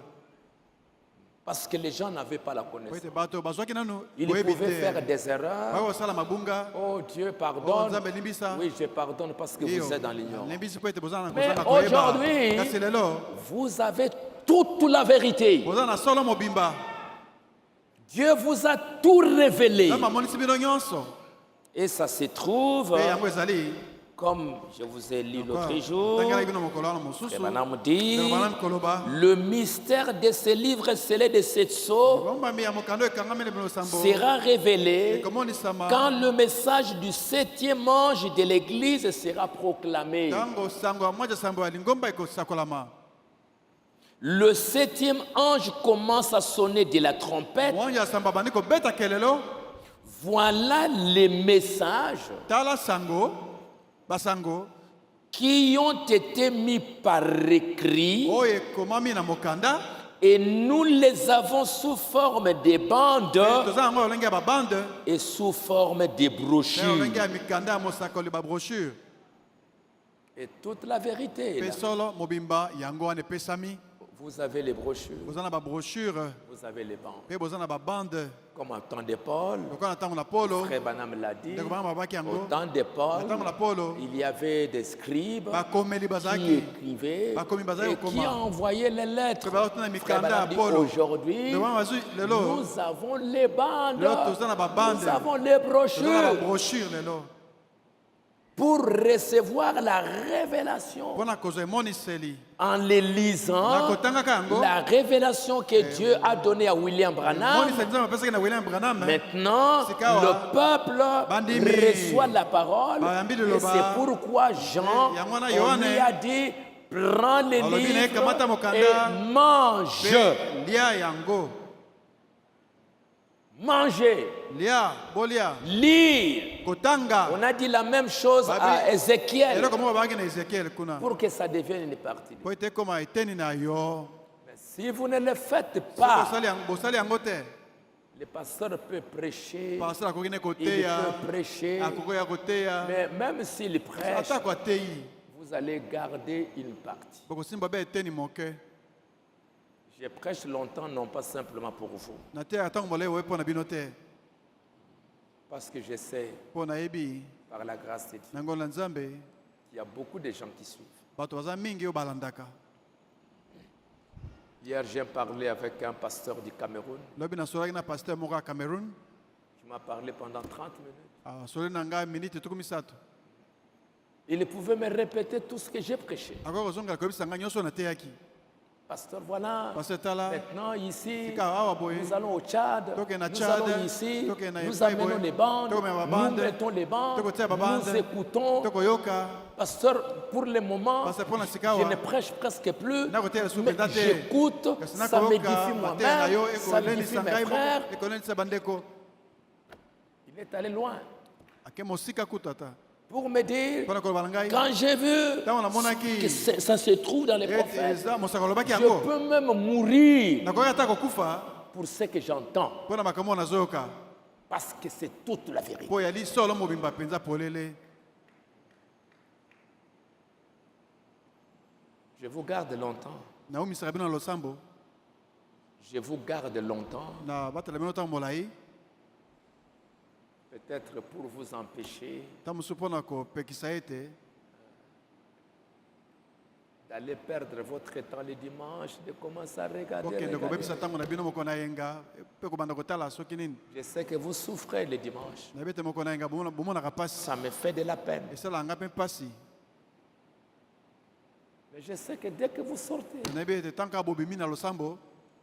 Parce que les gens n'avaient pas la po ete connaissance. bato bazwaki nanu Ils boyebi pouvaient faire te des erreurs. bakosala mabunga Oh Dieu, oh pardonne. nzambe limbisa Oui, je pardonne parce que vous êtes dans l'ignorance. limbisi po ete bozala Mais kozanga koyeba aujourd'hui, kasi lelo vous avez toute la vérité. boza na solo mobimba Dieu vous a tout révélé. nzambe amonisi bino nyonso Et ça se trouve, mpe yango ezali comme je vous ai lu l'autre jour, tangelaki bino mokolo wana mosusu et Madame dit, banami koloba le mystère de ce livre scellé de cette sceau bombami ya mokando ekangami na bino sambo sera révélé ekomonisama quand le message du septième ange de l'Église sera proclamé. ntango sango ya mwaja sambo ya lingomba ekosakolama Le septième ange commence à sonner de la trompette. mwanja ya sambo abandi kobeta kelelo Voilà les messages tala sango basango qui ont été mis par écrit oyo ekomami na mokanda et nous les avons sous forme de bandes toza yango olenge ya babande et sous forme de na brochures. olenge ya mikanda ya mosakoli babrochure Et toute la vérité est mpe là. solo mobimba yango wana epesami Vous avez les brochures, boza na babrochure vous avez les bandes. mpe boza na babande Comme en temps de Paul, lokola na ntango na polo Frère Banam l'a dit, ndeko bana babaki au yango temps de na Paul, ntango na polo il y avait des scribes bakomeli qui bazalaki écrivaient bakomi bazali et qui kokoma envoyaient les lettres. mpe bazotuna Frère mikanda ya Banam dit, polo aujourd'hui, ndeko bana bazwi lelo nous avons les bandes, lelo toza na babande nous avons les toza na brochures babrochure lelo pour recevoir la révélation. mpo na kozwa emoniseli En les na lisant, kotangaka yango la révélation que Dieu a donnée à William Branham. emoniseli nzambe apesaki na william branham Maintenant, Sikawa, le peuple bandimi, reçoit la parole. bayambi Et liloba, c'est pourquoi Jean yango wana on Yohane, lui a dit, prends les alobi na ye, kamata livres mokanda, et mange. mpe lia yango Mangez, lia bolia lire. kotanga On a dit la même chose à Ézéchiel eloko moko babaki na ezekiel kuna pour que ça devienne une partie. po ete ekoma eteni na yo Mais si vous ne le faites Soki pas, bosali yango te le pasteur peut prêcher, pasteur akoki ne il koteya peut prêcher, akoki ya koteya mais même s'il prêche, atako ateyi vous allez garder une partie. bokosimba be eteni moke Je prêche longtemps, non pas simplement pour vous, nateya ntango molai oye mpo na bino te parce que je sais, mpo nayebi par la grâce de Dieu, na ngolo na nzambe il y a beaucoup de gens qui suivent. bato baza mingi oyo balandaka Hier, j'ai parlé avec un pasteur du Cameroun lobi nasolaki na paster moko ya cameroun qui m'a parlé pendant 30 minutes. asoli na ngai miniti tuku misato Il pouvait me répéter tout ce que j'ai prêché. akoki kozongela koyebisa ngai nyonso nateyaki Pasteur, voilà, paster tala maintenant ici, tika awa boye nous allons au Tchad, Toke na nous Tchad, allons ici, toke na nous Epai amenons boye, les bandes, toke na nous babande, mettons les bandes, toke tia babande, nous écoutons. tokoyoka Pasteur, pour le moment, Pasteur, pour la je sikawa, ne prêche presque plus, nakoteya suki mais ata te j'écoute, kasi ça m'édifie nakoyoka mateya na yo moi-même, ça édifie ekolelisa mes ngai frères. moko ekolelisa bandeko Il est allé loin. ake mosika kutu ata pour me dire, mpona koloba na ngai quand j'ai vu ntango namonaki que ça se trouve dans les prophètes, eza mosaka olobaki je yango peux même mourir nakoki ata kokufa pour ce que j'entends, mpona makambo oyo nazoyoka parce que c'est toute la vérité. mpo yali solo mobimba mpenza polele. Je vous garde longtemps. naumisaka bino na losambo Je vous garde longtemps, na batala bino ntango molai peut-être pour vous empêcher ntango mosusu mpona kopekisa ete d'aller perdre votre temps le dimanche, de commencer à regarder. kokende kobebisa ntango na bino moko na yenga mpe kobanda kotala soki nini. Je sais que vous souffrez le dimanche. nayebi ete moko na yenga bomonaka mpasi Ça me fait de la peine. esalaka nga mpe mpasi. Mais je sais que dès que vous sortez, nayebi ete ntango bobimi na losambo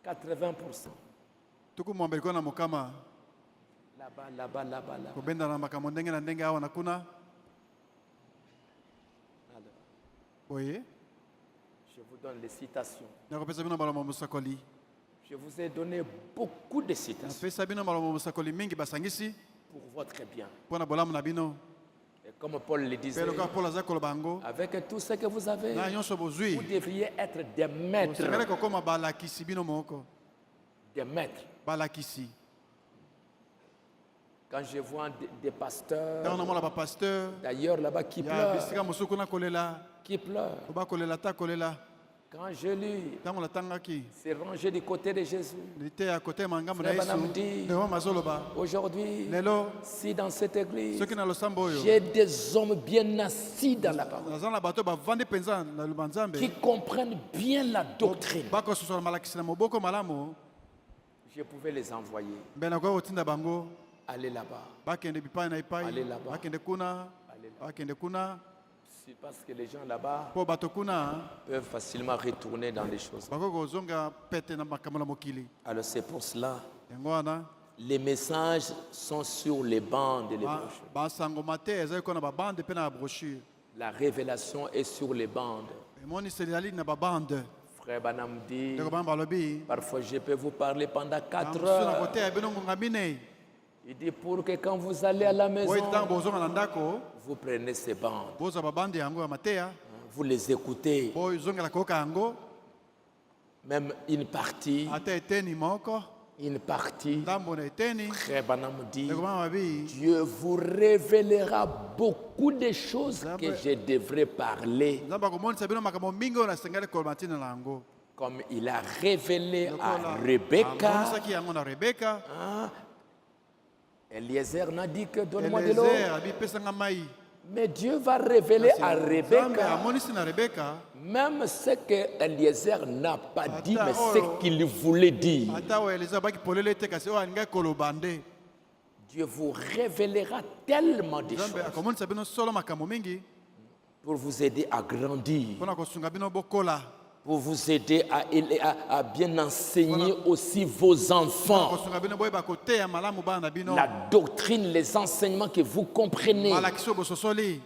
80%, tuku mombeli ko na mokama là-bas, là-bas, là-bas, là-bas. kobenda na makambo ndenge na ndenge awa na kuna Alors, boye je vous donne les citations. nakopesa bino maloba mosakoli Je vous ai donné beaucoup de citations napesa bino maloba mosakoli mingi basangisi pour votre bien. mpo na bolamu na bino Et comme Paul le mpe disait, loka mpolo aza koloba yango avec tout ce que vous avez, na nyonso bozwi vous devriez être des maîtres. osengeli kokóma balakisi bino moko Des maîtres. balakisi. Quand je vois des ntango pasteurs, namona bapasteur d'ailleurs là-bas, qui ya pleurent, bisika mosusu kuna kolela qui pleurent. po bakolela ta kolela. Quand je lis, ntango natangaki c'est rangé du côté de Jésus. liteya kotema ngambo na Frère yesu Branham dit, ndeko mazoloba aujourd'hui, lelo si dans cette église, soki na losambo oyo j'ai des hommes bien assis dans la parole, naza na bato bavandi mpenza na luba nzambe qui comprennent bien la doctrine, bakososola malakisi na moboko malamu je pouvais les envoyer. mbe nakoki kotinda bango Aller là-bas. bakende bipai na epai Aller là-bas. bakende kuna Aller là-bas. bakende kuna C'est parce que les gens là-bas mpo bato kuna peuvent facilement retourner dans les choses. bakoki kozonga pete na makambo na mokili. Alors c'est pour cela, yango wana les messages sont sur les bandes et les ba- brochures. basangoma te ezali kona babande mpe na babrochure La révélation est sur les bandes. emoniseli ezali na babande. Frère Banam dit, ndeko bana balobi parfois je peux vous parler pendant 4 mosusu na heures. koteya bino ngonga minei Il dit pour que quand vous allez à la oyo maison, ntango bozonga na ndako vous prenez ces bandes, bozwa babande yango ya mateya vous les écoutez, bozongela koyoka yango même une partie, ata eteni moko ndambo na eteni. Frère Banam dit, ndeko bana babi Dieu vous révélera beaucoup de choses que je devrais parler, nzambe akomonisa bino makambo mingi oyo nasengeli koloba ntina na yango comme il a révélé à lokola Rebecca. amonisaki yango na rebeka. Hein? Eliezer n'a dit que donne-moi de l'eau. elezer abi pesanga mai. Mais Dieu va révéler à nzambe Rebecca amonisi na rebeka même ce que Eliezer n'a pas dit, mais oh, ce qu'il voulait dire. ata oyo elezer abaki polele te kasi oyo alingaki koloba nde. Dieu vous révélera tellement de nzambe choses akomonisa bino solo makambo mingi pour vous aider à grandir, mpona kosunga bino bokola, pour vous aider à bien enseigner aussi vos enfants. kosunga bino boyeba koteya malamu bana na bino. La doctrine, les enseignements que vous comprenez, malakisi oyo bososoli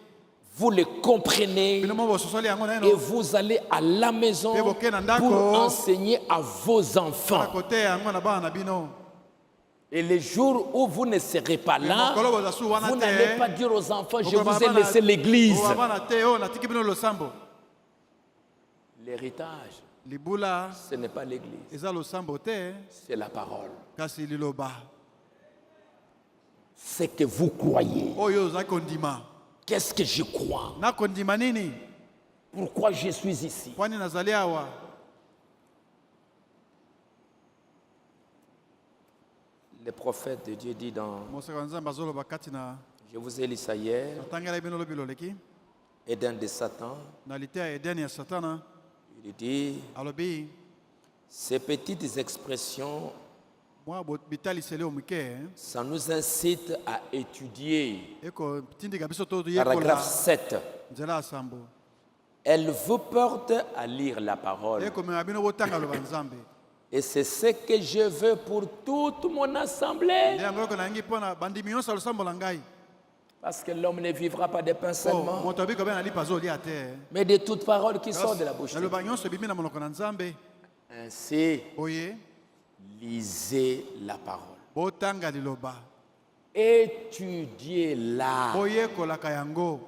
vous les comprenez bino mo bososoli yango na et eno vous allez à la maison Et boke na ndako. pour enseigner à vos mpona enfants. koteya yango na bana na bino. Et les jours où vous ne serez pas là, mokolo bozasu wana vous te. n'allez pas dire aux enfants, je Bokoba vous ai bana- laissé l'église. bokoba bana te oyo natiki bino losambo. L'héritage, libula ce n'est pas l'église, eza losambo te c'est la parole. kasi liloba Ce que vous croyez. oyo ozali kondima. Qu'est-ce que je crois? nakondima nini Pourquoi je suis ici? pwani nazali awa. Le prophète de Dieu dit dans, mosaka wa nzambe azoloba kati na je vous ai lu ça hier, natangela bino lobi loleki Éden de Satan, na liteya edeni ya satana il dit, alobi ces petites expressions, mwa bitaliseli oyo moke ça nous incite à étudier. ekotindika biso to yekola Paragraphe 7. nzela ya sambo. Elle vous porte à lire la parole. ekomema bino botanga loba nzambe. Et c'est ce que je veux pour toute mon assemblée. nde yango yoko nangi mpona bandimi nyonso ya losambo na ngai. Parce que l'homme ne vivra pas de pain Oh, seulement, moto abiki kobe na lipa azolia te. mais de toute parole qui sort de la bouche de Dieu. naloba nyonso ebimi na monoko na nzambe. Ainsi, Oye lisez la parole. botanga liloba. étudiez-la. boyekolaka yango.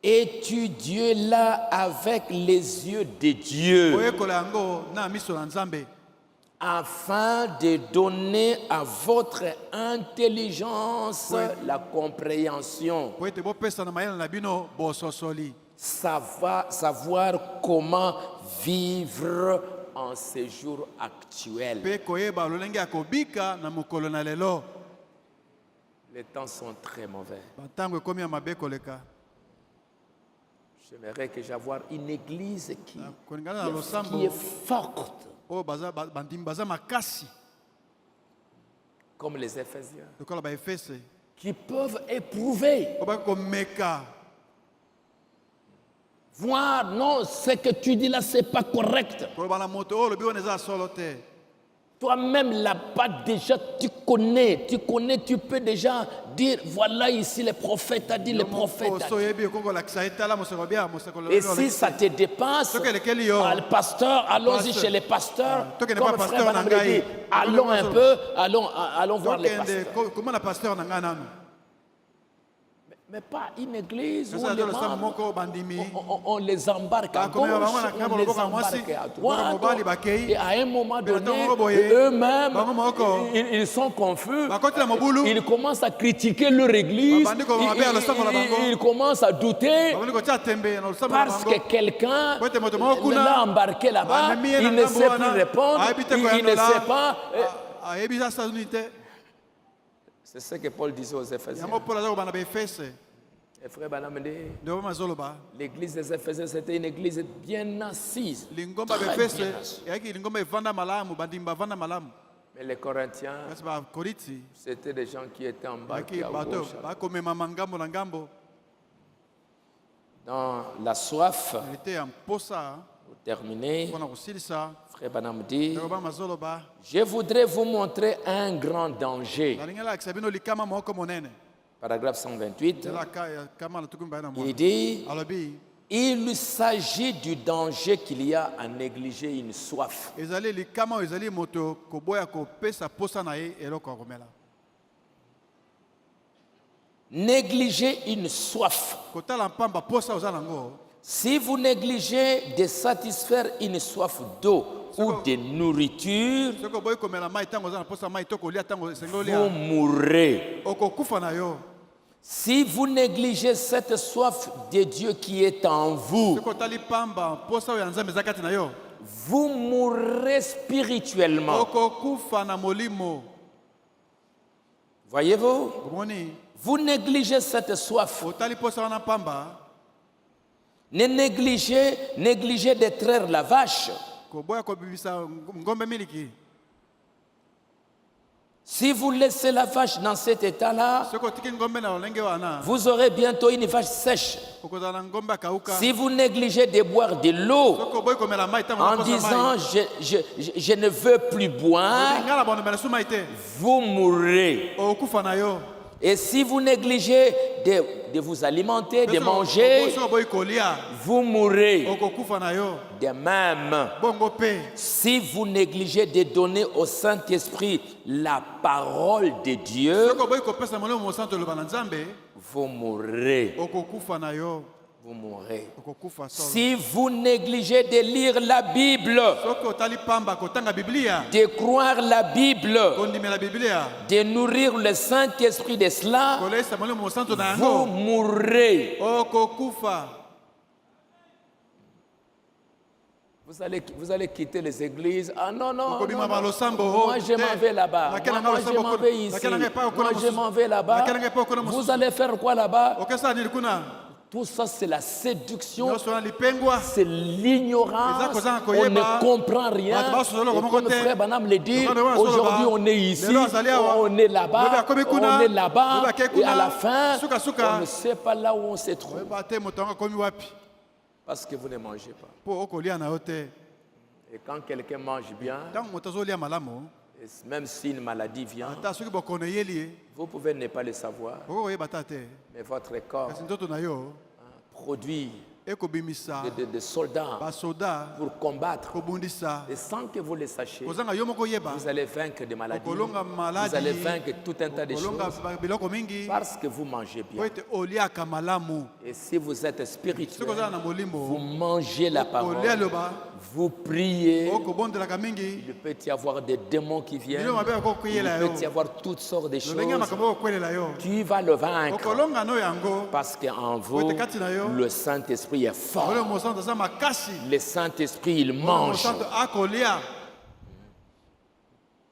Étudiez-la avec les yeux de Dieu, Boyekola yango na miso na Nzambe. afin de donner à votre intelligence la compréhension, Po ete bopesa na mayele na bino bososoli. savoir comment vivre en ce jour actuel. Pe koyeba lolenge ya kobika na mokolo na lelo. Les temps sont très mauvais. Bantango ekomi ya mabe koleka. J'aimerais que j'avoir une église Koningana na qui losambo est forte, oyo bandimi baza makasi comme les Éphésiens, lokola baefese qui peuvent éprouver, oyo baki komeka voir, non, ce que tu dis là, c'est pas correct. koloba na moto oyo olobi wana eza solo te. Toi-même là-bas déjà, tu connais, tu peux déjà dire, voilà ici le prophète a dit, le prophète a so dit. yebi okokolakisa etala moseko bia moseko Et si ça te dépasse, soki elekeli yo le pasteur, allons-y Pasteur. chez les pasteurs. Toi qui n'es Comme pas frère pasteur Branham en le Angaï. dit, allons un peu, allons voir les tokende pasteurs. komona pasteur na ngai nanu. Mais pas une église où Eza les nde losambo membres, moko bandimi on les embarque à bakomema gauche, bango na on ngambo les loboka mwasi embarque à loboka mobali droite. bakei Et à un moment Pero donné, ntango boye, eux-mêmes, bango moko ils sont confus. bakoti na mobulu Ils commencent à critiquer leur église. Babandi komabe ya losambo na bango. Ils commencent à douter baboni kotia tembe na losambo na parce bango que quelqu'un Po ete moto moko kuna, l'a embarqué là-bas. bamemi ye na Il ne ngambo sait wana, plus répondre. ayebi te Il ne koyandola. sait pas. ayebi eza saluni te. C'est ce que Paul disait aux Éphésiens. yango mpola aza kobanda baefese Et frère Branham dit, nde boma azoloba l'église des Éphésiens, c'était une église bien assise. lingomba Très baefese bien assise. eyaki lingomba evanda malamu bandimi bavanda malamu Mais les Corinthiens, kasi bakoriti c'était des gens qui étaient embarqués baki à bato gauche. bakomemama ngambo na ngambo. Dans la soif, elite ya mposa pour terminer, mpona kosilisa frère Branham dit, nde boma azoloba je voudrais vous montrer un grand danger. nalingi alakisa bino likama moko monene. Paragraphe 128, Nzela ya kama na tukumi baye na il mwana dit, alobi il s'agit du danger qu'il y a à négliger une soif. ezali likama oyo ezali moto koboya kopesa posa na ye eloko ya komela. Négliger une soif. Kotala mpamba posa oza nango. Si vous négligez de satisfaire une soif d'eau ou de nourriture, Soki oboyi komela mai ntango oza na posa mai to kolia ntango esengeli vous olia mourrez. okokufa na yo. Si vous négligez cette soif de Dieu qui est en vous, Soki otali pamba posa oyo ya Nzambe eza kati na yo vous mourrez spirituellement. okokufa na molimo. Voyez-vous? Omoni Vous négligez cette soif. otali posa wana pamba Ne négligez de traire la vache. koboya kobibisa ngombe miliki. Si vous laissez la vache dans cet état-là, Soki otiki ngombe na lolenge wana vous aurez bientôt une vache sèche. okozala na ngombe akauka. Si vous négligez de boire de l'eau Soki oboyi komela mai ntango en na posa disant mai je ne veux plus boire, nga na bonomela su mai te vous mourrez. okokufa na yo. Et si vous négligez de vous alimenter, de manger, Soki oboyi kolia vous mourrez. okokufa na yo. De même, Bongo pe si vous négligez de donner au Saint-Esprit la parole de Dieu, soki oboyi kopesa molimo mosantu eloba na Nzambe vous mourrez. okokufa na yo. Vous mourrez. Okokufa solo. Si vous négligez de lire la Bible, Soki otali pamba kotanga Biblia de croire la Bible, kondimela Biblia de nourrir le Saint-Esprit de cela, kolesa molimo mosantu na vous yango mourrez. okokufa. Vous allez quitter les églises. Ah non, non, non, Okobima non. losambo, Moi je te. m'en vais là-bas. Laquelle Moi nga je losambo m'en kuna? vais ici. Laquelle nga pa okona Moi je mosusu? m'en vais là-bas. Laquelle nga pa okona Vous mosusu? allez faire quoi là-bas? okesala nini kuna Tout ça c'est la séduction. nyonso wana lipengwa C'est l'ignorance. Eza kozanga On koyeba. ne comprend rien. Bato basolola Et komoko comme te. frère Branham le dit, Yohana wana aujourd'hui soloba. on est ici, Lelo azali awa. on est là-bas, Lobi akomi kuna. on est là-bas. Lobi ake Et à kuna. la fin, Suka, suka. on ne sait pas là où on se trouve. oyeba te moto yango akomi wapi Parce que vous ne mangez pas. mpo okolia na yo te. Et quand quelqu'un mange bien, ntango moto azolia malamu et même si une maladie vient, ata soki bokono eyeli ye vous pouvez ne pas le savoir. okoki koyeba ta te Mais votre corps kasi nzoto na yo produit ekobimisa de soldats basoda pour combattre. kobundisa Et sans que vous le sachiez, kozanga yo moko yeba vous allez vaincre des maladies. okolonga Vous allez maladi vaincre tout un tas de kolonga choses biloko mingi parce que vous mangez po bien. ete oliaka malamu Et si vous êtes soki spirituel, ozala na vous molimbo mangez la olia parole, loba vous priez. okobondelaka mingi Il peut y avoir des démons qui viennent. biloko mabe Il akokuyela yo peut y avoir toutes sortes de choses. lolenge ya makambo okokwelela yo Tu vas le vaincre okolonga no yango parce qu'en vous, Oite kati na yo. le Saint-Esprit est ole fort. mosantu aza makasi Le Saint-Esprit, il ole mange. mosantu akolia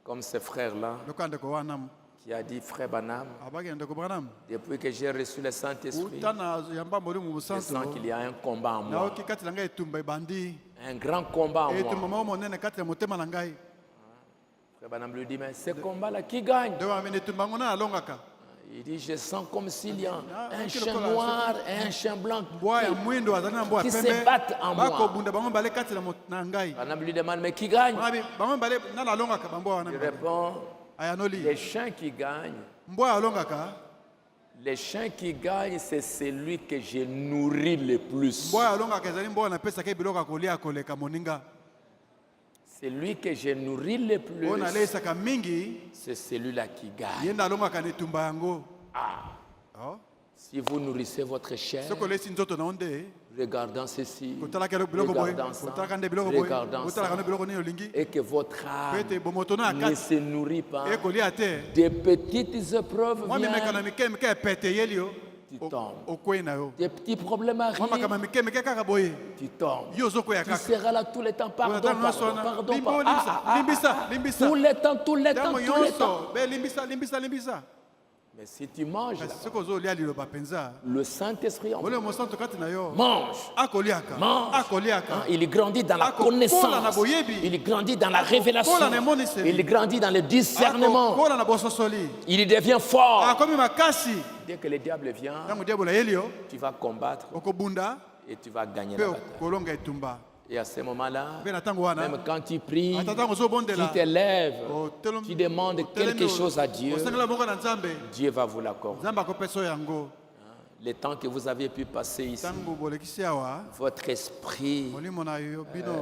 Comme ce frère-là lokola ndeko wana qui a dit, frère Banam, abaki na ndeko branam depuis que j'ai reçu le Saint-Esprit, uta na yamba molimo je sens mosantu qu'il y a un combat en moi. naoki kati na ngai etumba ebandi Un grand combat en etumba moi. moko monene kati ya motema na ngai Frère Banam lui dit, mais ce combat-là, qui gagne? nde wamene etumba yango na alongaka Il dit, je sens comme s'il y a un ok, chien lokola, noir et un chien blanc mbwa ya mwindo azali na mbwa ya qui se pembe battent en moi. bakobunda bango mibale kati na ngai Banam lui demande, mais qui gagne? bango mibale nana alongaka bambwa wana Il mibale répond, ayanoli les chiens qui gagnent, mbwa alongaka les chiens qui gagnent, c'est celui que j'ai nourri le plus. mbwa alongaka ezali mbwa napesaka ye biloko ya kolia koleka moninga C'est lui que j'ai nourri le plus, oyo naleisaka mingi c'est celui-là qui gagne. ye nde alongaka na etumba yango Oh. Si vous nourrissez votre chair, soki olesi nzoto na yo nde regardant ceci, kotalaka biloko boye regardant ça, kotalaka nde biloko boye regardant kotalaka nde ça, biloko nini olingi et que votre po âme ete bomoto no ya ne kati se nourrit pas, ekolia te des petites épreuves mwa mimeka na viennent, mike mike epete eyeli yo tu tombes. okwei na yo Des petits problèmes mwa arrivent, makambo ya mike mike kaka boye tu tombes. yo ozokwea Tu kaka seras là tout le temps, pardon, Ntango nyonso pardon, wana, pardon, limbo, pardon. limbisa, limbisa. Tout le temps, tout le temps, ntango tout le temps. nyonso be limbisa Mais si tu manges là, kasi soki ozolia liloba mpenza le Saint-Esprit en ole mosantu kati na yo mange. akoliaka Mange. akoliaka Hein, il grandit dans la Akokola na connaissance. boyebi. Il grandit dans la révélation. Akokola na emoniseli. Il grandit dans le discernement. akokola na bososoli Il devient fort. akomi makasi Dès que le diable vient, ntango diabolo ayeli yo tu vas combattre okobunda et tu vas gagner mpe la bataille. okolonga etumba Et à ce moment-là, mpe na ntango wana même quand tu pries, ata ntango ozobondela tu t'élèves, otelemi- tu demandes otelemi- quelque chose à Dieu, osengela moko na nzambe Dieu va vous l'accorder. nzambe akopesa yo yango Le temps que vous avez pu passer ici, ntango bolekisi awa votre esprit molimo na yo bino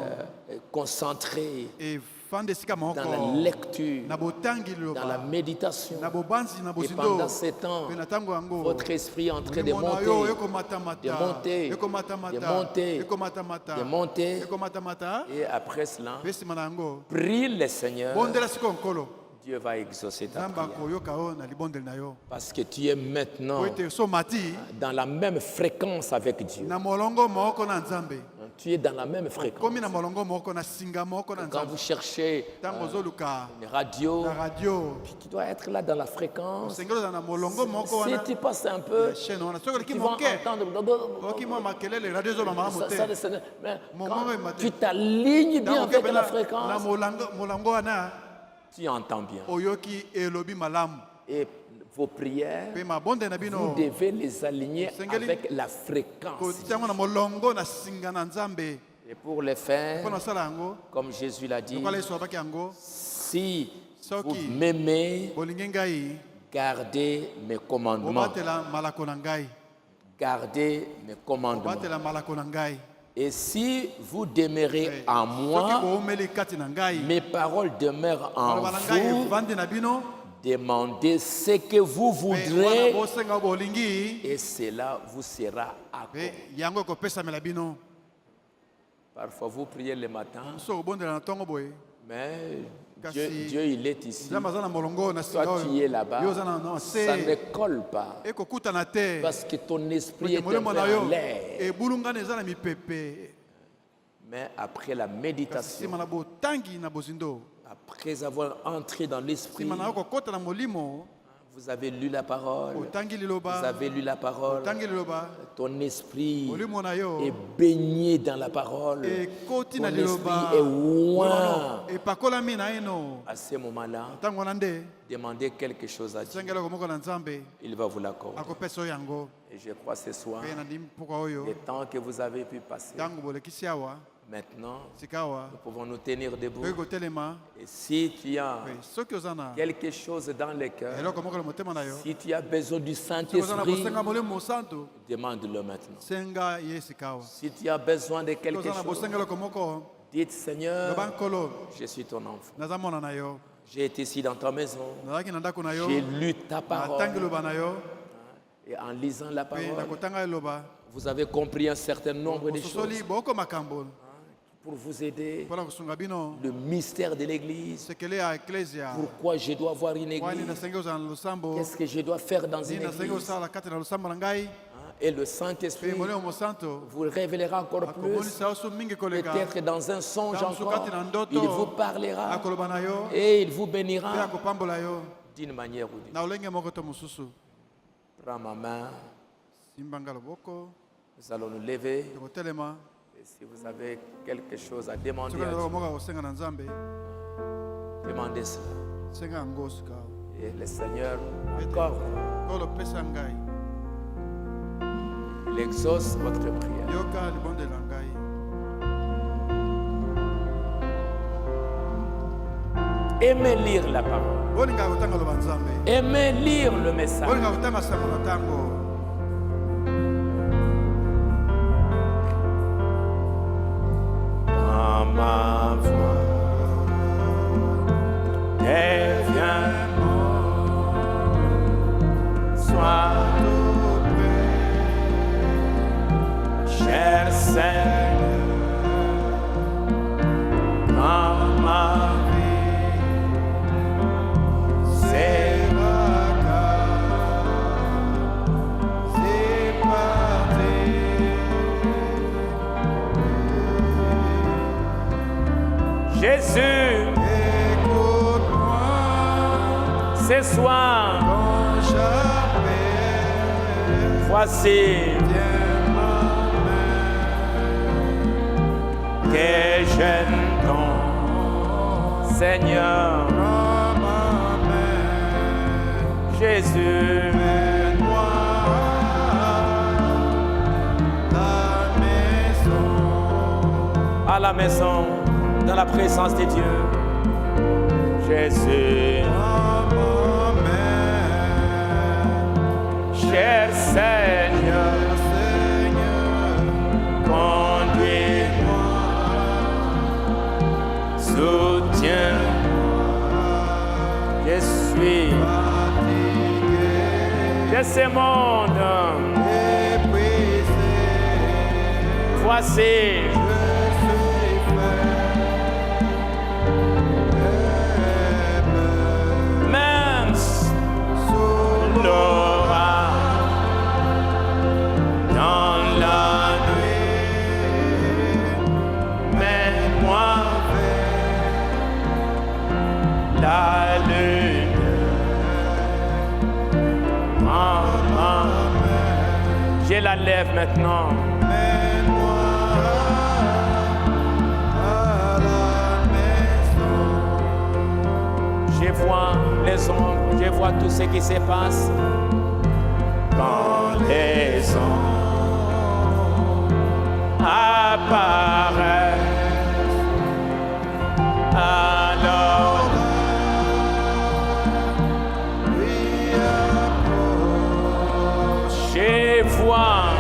est concentré efanda esika moko dans la lecture, na botangi dans la liloba méditation. na bobanzi na Et bosindo pendant ce temps, mpe na ntango yango votre esprit est en train de molimo na yo monter, ekomatamata de monter, ekomatamata de monter, ekomatamata de monter. ekomatamata Et après cela, mpe nsima na yango prie le Seigneur. bondela sikoyo nkolo Dieu va exaucer ta nzambe prière. akoyoka yo na libondeli na yo Parce que tu es maintenant po ete so mati dans la même fréquence avec Dieu. na molongo moko na nzambe Tu es dans la même fréquence. komi na molongo moko na singa moko na Quand nzambe vous cherchez ntango ozoluka une radio, na radio tu dois être là dans la fréquence. osengeli ozala na molongo moko Si wana tu passes un peu, chaîne wana soki oleki tu vas moke entendre. oki mwa makelele radio ezolobama malamu te Mais Mon quand moment est matin. tu t'alignes bien ntango avec la okebela na fréquence, molango wana tu entends bien. oyoki elobi malamu Et vos prières, mpe mabonde na vous bino devez les aligner Sengeli- avec la fréquence. kotia yango na molongo na singa na nzambe Et pour le faire, mpo na osala yango comme Jésus l'a dit, lokola yesu abaki yango si vous Soki. m'aimez, bolingi ngai gardez mes commandements. bobatela malako na ngai Gardez mes commandements. bobatela malako na ngai Et si vous demeurez en soki moi, boomeli kati na ngai mes paroles demeurent en maloba na ngai vous, evandi na bino demandez ce que vous mpe wana voudrez bosenga bolingi et cela vous sera accordé. mpe yango ekopesamela bino Parfois vous priez le matin, so obondela na ntongo boye mais Kasi- Dieu il est ici. nzambe aza na molongo na singa Toi tu es oyo là-bas, yo oza na ça ne se colle pas ekokutana te parce que ton esprit ete est un molimo peu na en yo l'air. ebulungana eza na mipepe Mais après la kasi méditation, nsima na botangi na bozindo après avoir entré dans l'esprit, nsima na yo kokɔta na molimo vous avez lu la parole, otangi vous liloba avez lu la parole, otangi liloba ton esprit molimo na yo est baigné dans la parole. ekoti Ton na esprit liloba est loin. epakolami na eno À ce moment-là, ntango wana nde demandez quelque chose à Dieu. sengela eloko moko na nzambe Il va vous l'accorder. akopesa oyo yango Et je crois ce soir, mpe na ndimi mpoka oyo le temps que vous avez pu passer, ntango bolekisi awa Maintenant, sikawa nous pouvons nous tenir debout. tokoki kotelema. Et si tu as Oui, soki oza na quelque chose dans le cœur, eloko moko na motema na yo, si tu as besoin du soki oza na Saint-Esprit, bosenga molimo mosantu, demande-le maintenant. senga ye sikawa. Si tu as besoin de Soki quelque oza na chose, bosenga eloko moko, dites Seigneur, loba nkolo, je suis ton enfant. naza mwana na yo, J'ai été ici dans ta maison, nazalaki na ndako na yo, j'ai lu ta natangi parole loba na yo, et en lisant la mpe parole, nakotanga eloba, vous avez compris un certain nombre de ososoli choses boko makambo pour vous aider. mpona kosunga bino Le mystère de l'église, sekele ya eklesia. pourquoi je dois avoir une Wani église, nasengi ozala na losambo, qu'est-ce que je dois faire dans une nini nasengi église. osala kati na losambo na ngai, Et le mpe Saint-Esprit molimo mosantu vous révélera encore plus. akomonisa yo so mingi koleka, Peut-être dans un songe Dans encore, sukati na ndoto, il vous parlera akoloba na yo, et il vous mpe bénira akopambola yo d'une manière ou d'une na olenge moko to mosusu. autre. Prends ma main, Simbanga loboko, nous allons nous lever. tokotelema. Et si vous avez quelque chose à demander Soki à eloko Dieu, moko kosenga na Nzambe, demandez cela. senga yango sika. Et le Seigneur accorde, Kolo pesa ngai, il exauce votre prière. yoka libondela ngai. Aimez lire la parole. Bolinga kotanga loba Nzambe. Aimez lire le message. Bolinga kotanga sango na tango. Dans ma voix, deviens sois tout près, cher Seigneur, dans ma vie, c'est Jésus, écoute-moi ce soir. Voici que j'aime ton Seigneur. Jésus, mène-moi à la maison, dans la présence de Dieu. Jésus, cher Seigneur, conduis-moi, soutiens-moi. Je suis de ce monde. Voici, même l'orage dans la nuit, mets-moi la lune en main. Je la lève maintenant. Je vois les ombres, je vois tout ce qui se passe quand les ombres apparaissent. Alors, je vois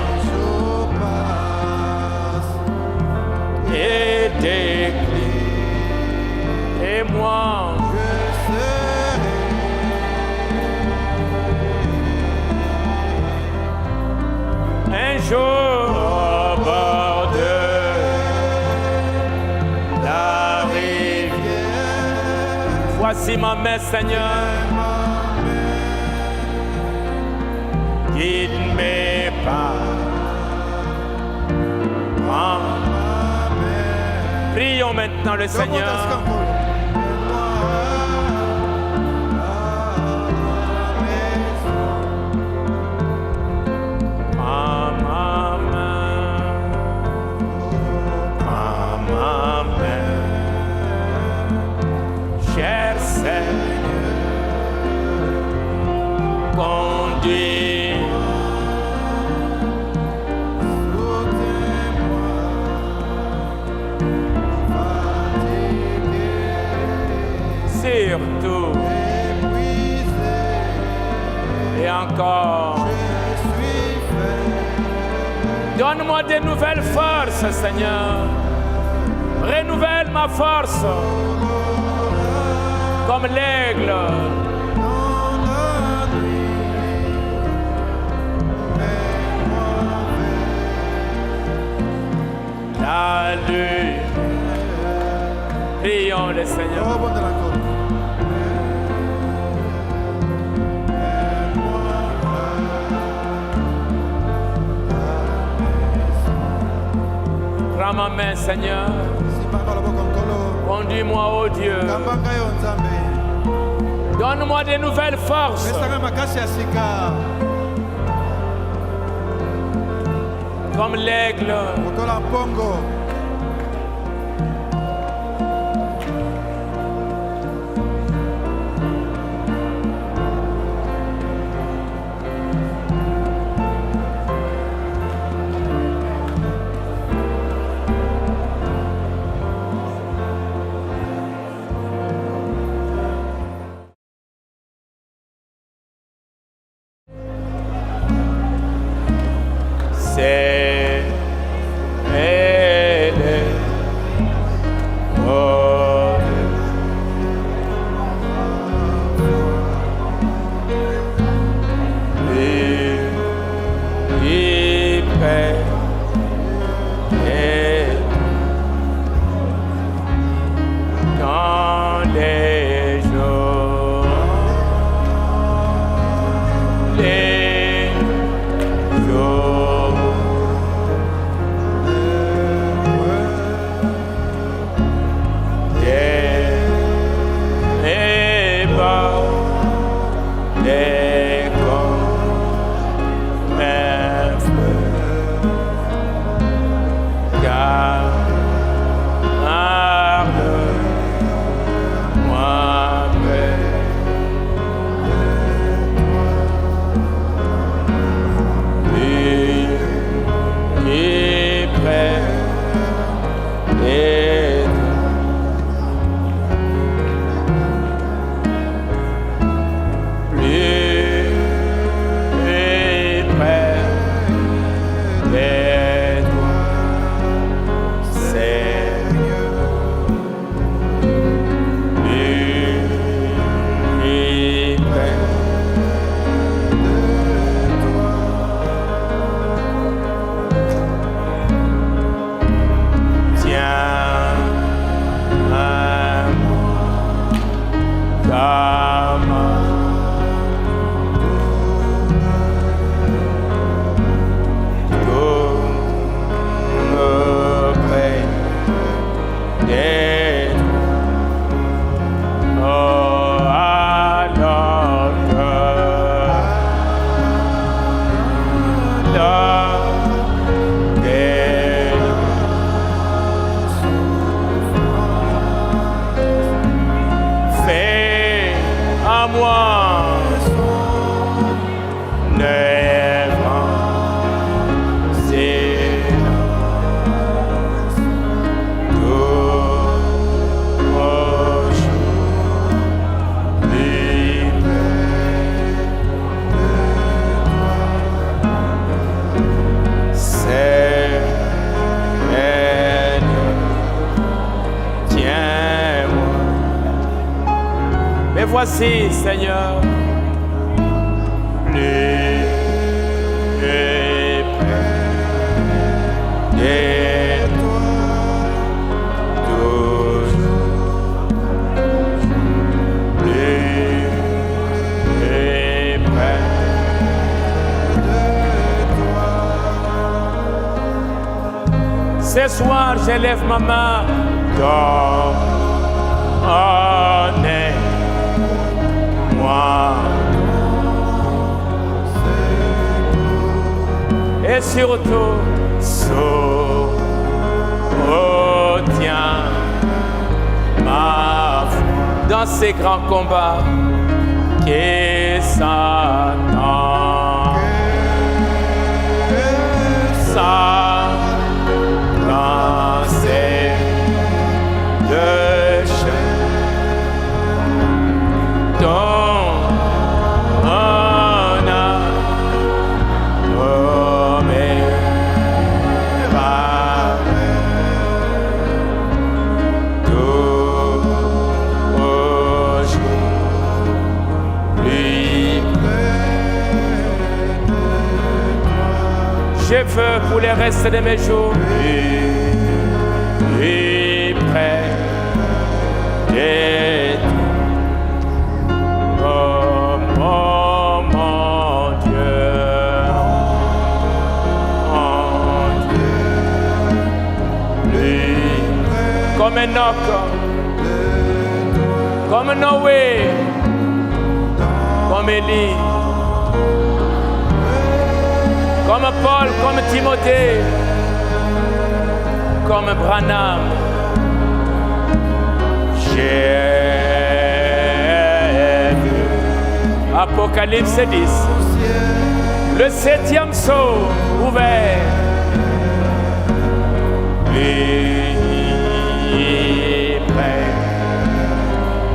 et décline et moi. Un jour au bord de la rivière, voici ma main, Seigneur, guide mes pas. Prions maintenant le Seigneur. Cher Seigneur, conduis. Donne-moi des nouvelles forces, Seigneur. Renouvelle ma force comme l'aigle. La lune. Prions le Seigneur. Prends ma main, Seigneur. Conduis-moi, ô Dieu. Donne-moi de nouvelles forces. Comme l'aigle. voici, Seigneur, plus près de toi, toujours plus près de toi. Ce soir, j'élève ma main dans moi et surtout soutiens ma foi dans ces grands combats qui s'attendent. Sans penser de je veux pour le reste de mes jours. Et près d'être. Oh mon Dieu. Mon Dieu. Lui, comme Enoch, comme Noé, comme Élie, comme Paul, comme Timothée, comme Branham. J'ai vu Apocalypse 10, le 7e sceau ouvert. Et près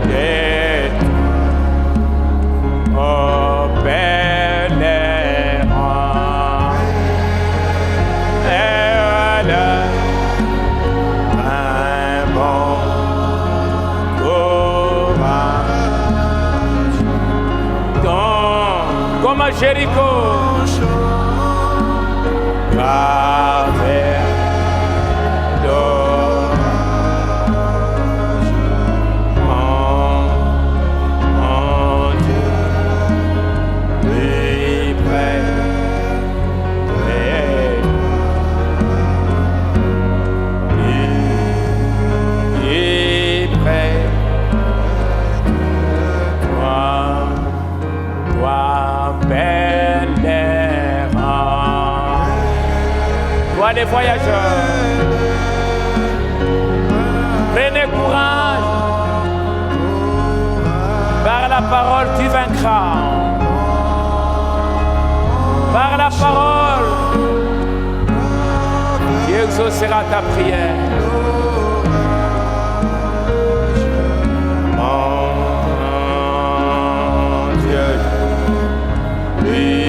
d'être au pèlerin. Elle un bon courage. Donc, comme à Jéricho, avec les voyageurs, prenez courage, par la parole tu vaincras, par la parole tu exauceras ta prière. Mon Dieu, lui.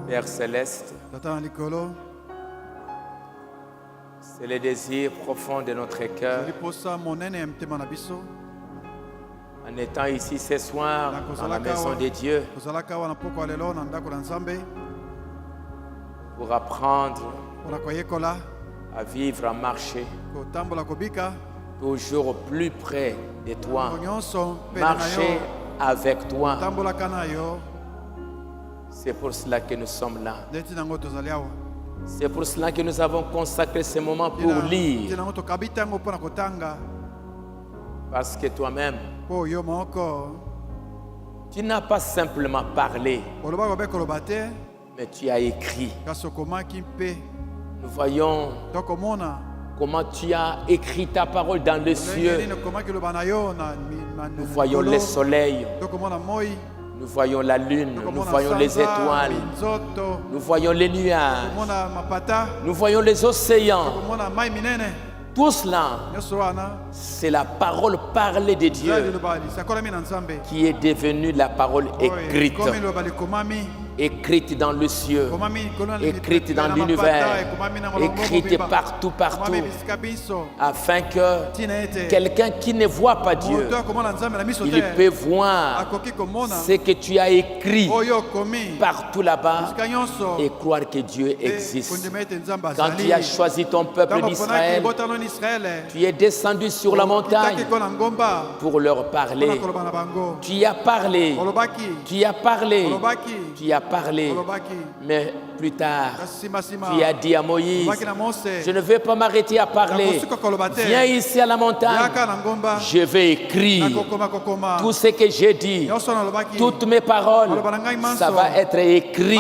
Père céleste, c'est le désir profond de notre cœur. En étant ici ce soir dans la maison de Dieu, pour apprendre à vivre, à marcher, toujours au plus près de toi, marcher avec toi. C'est pour cela que nous sommes là. C'est pour cela que nous avons consacré ce moment pour lire. Parce que toi-même, tu n'as pas simplement parlé, mais tu as écrit. Nous voyons comment tu as écrit ta parole dans les cieux. Nous voyons le soleil. Nous voyons la lune, nous voyons les étoiles, nous voyons les nuages, nous voyons les océans. Tout cela, c'est la parole parlée de Dieu qui est devenue la parole écrite. Écrite dans le ciel, écrite dans l'univers, écrite partout, afin que quelqu'un qui ne voit pas Dieu, il peut voir ce que tu as écrit partout là-bas et croire que Dieu existe. Quand tu as choisi ton peuple d'Israël, tu es descendu sur la montagne pour leur parler. Tu as parlé, tu as parlé, tu as parlé, mais plus tard, tu as dit à Moïse, je ne vais pas m'arrêter à parler, viens ici à la montagne, je vais écrire tout ce que j'ai dit, toutes mes paroles, ça va être écrit,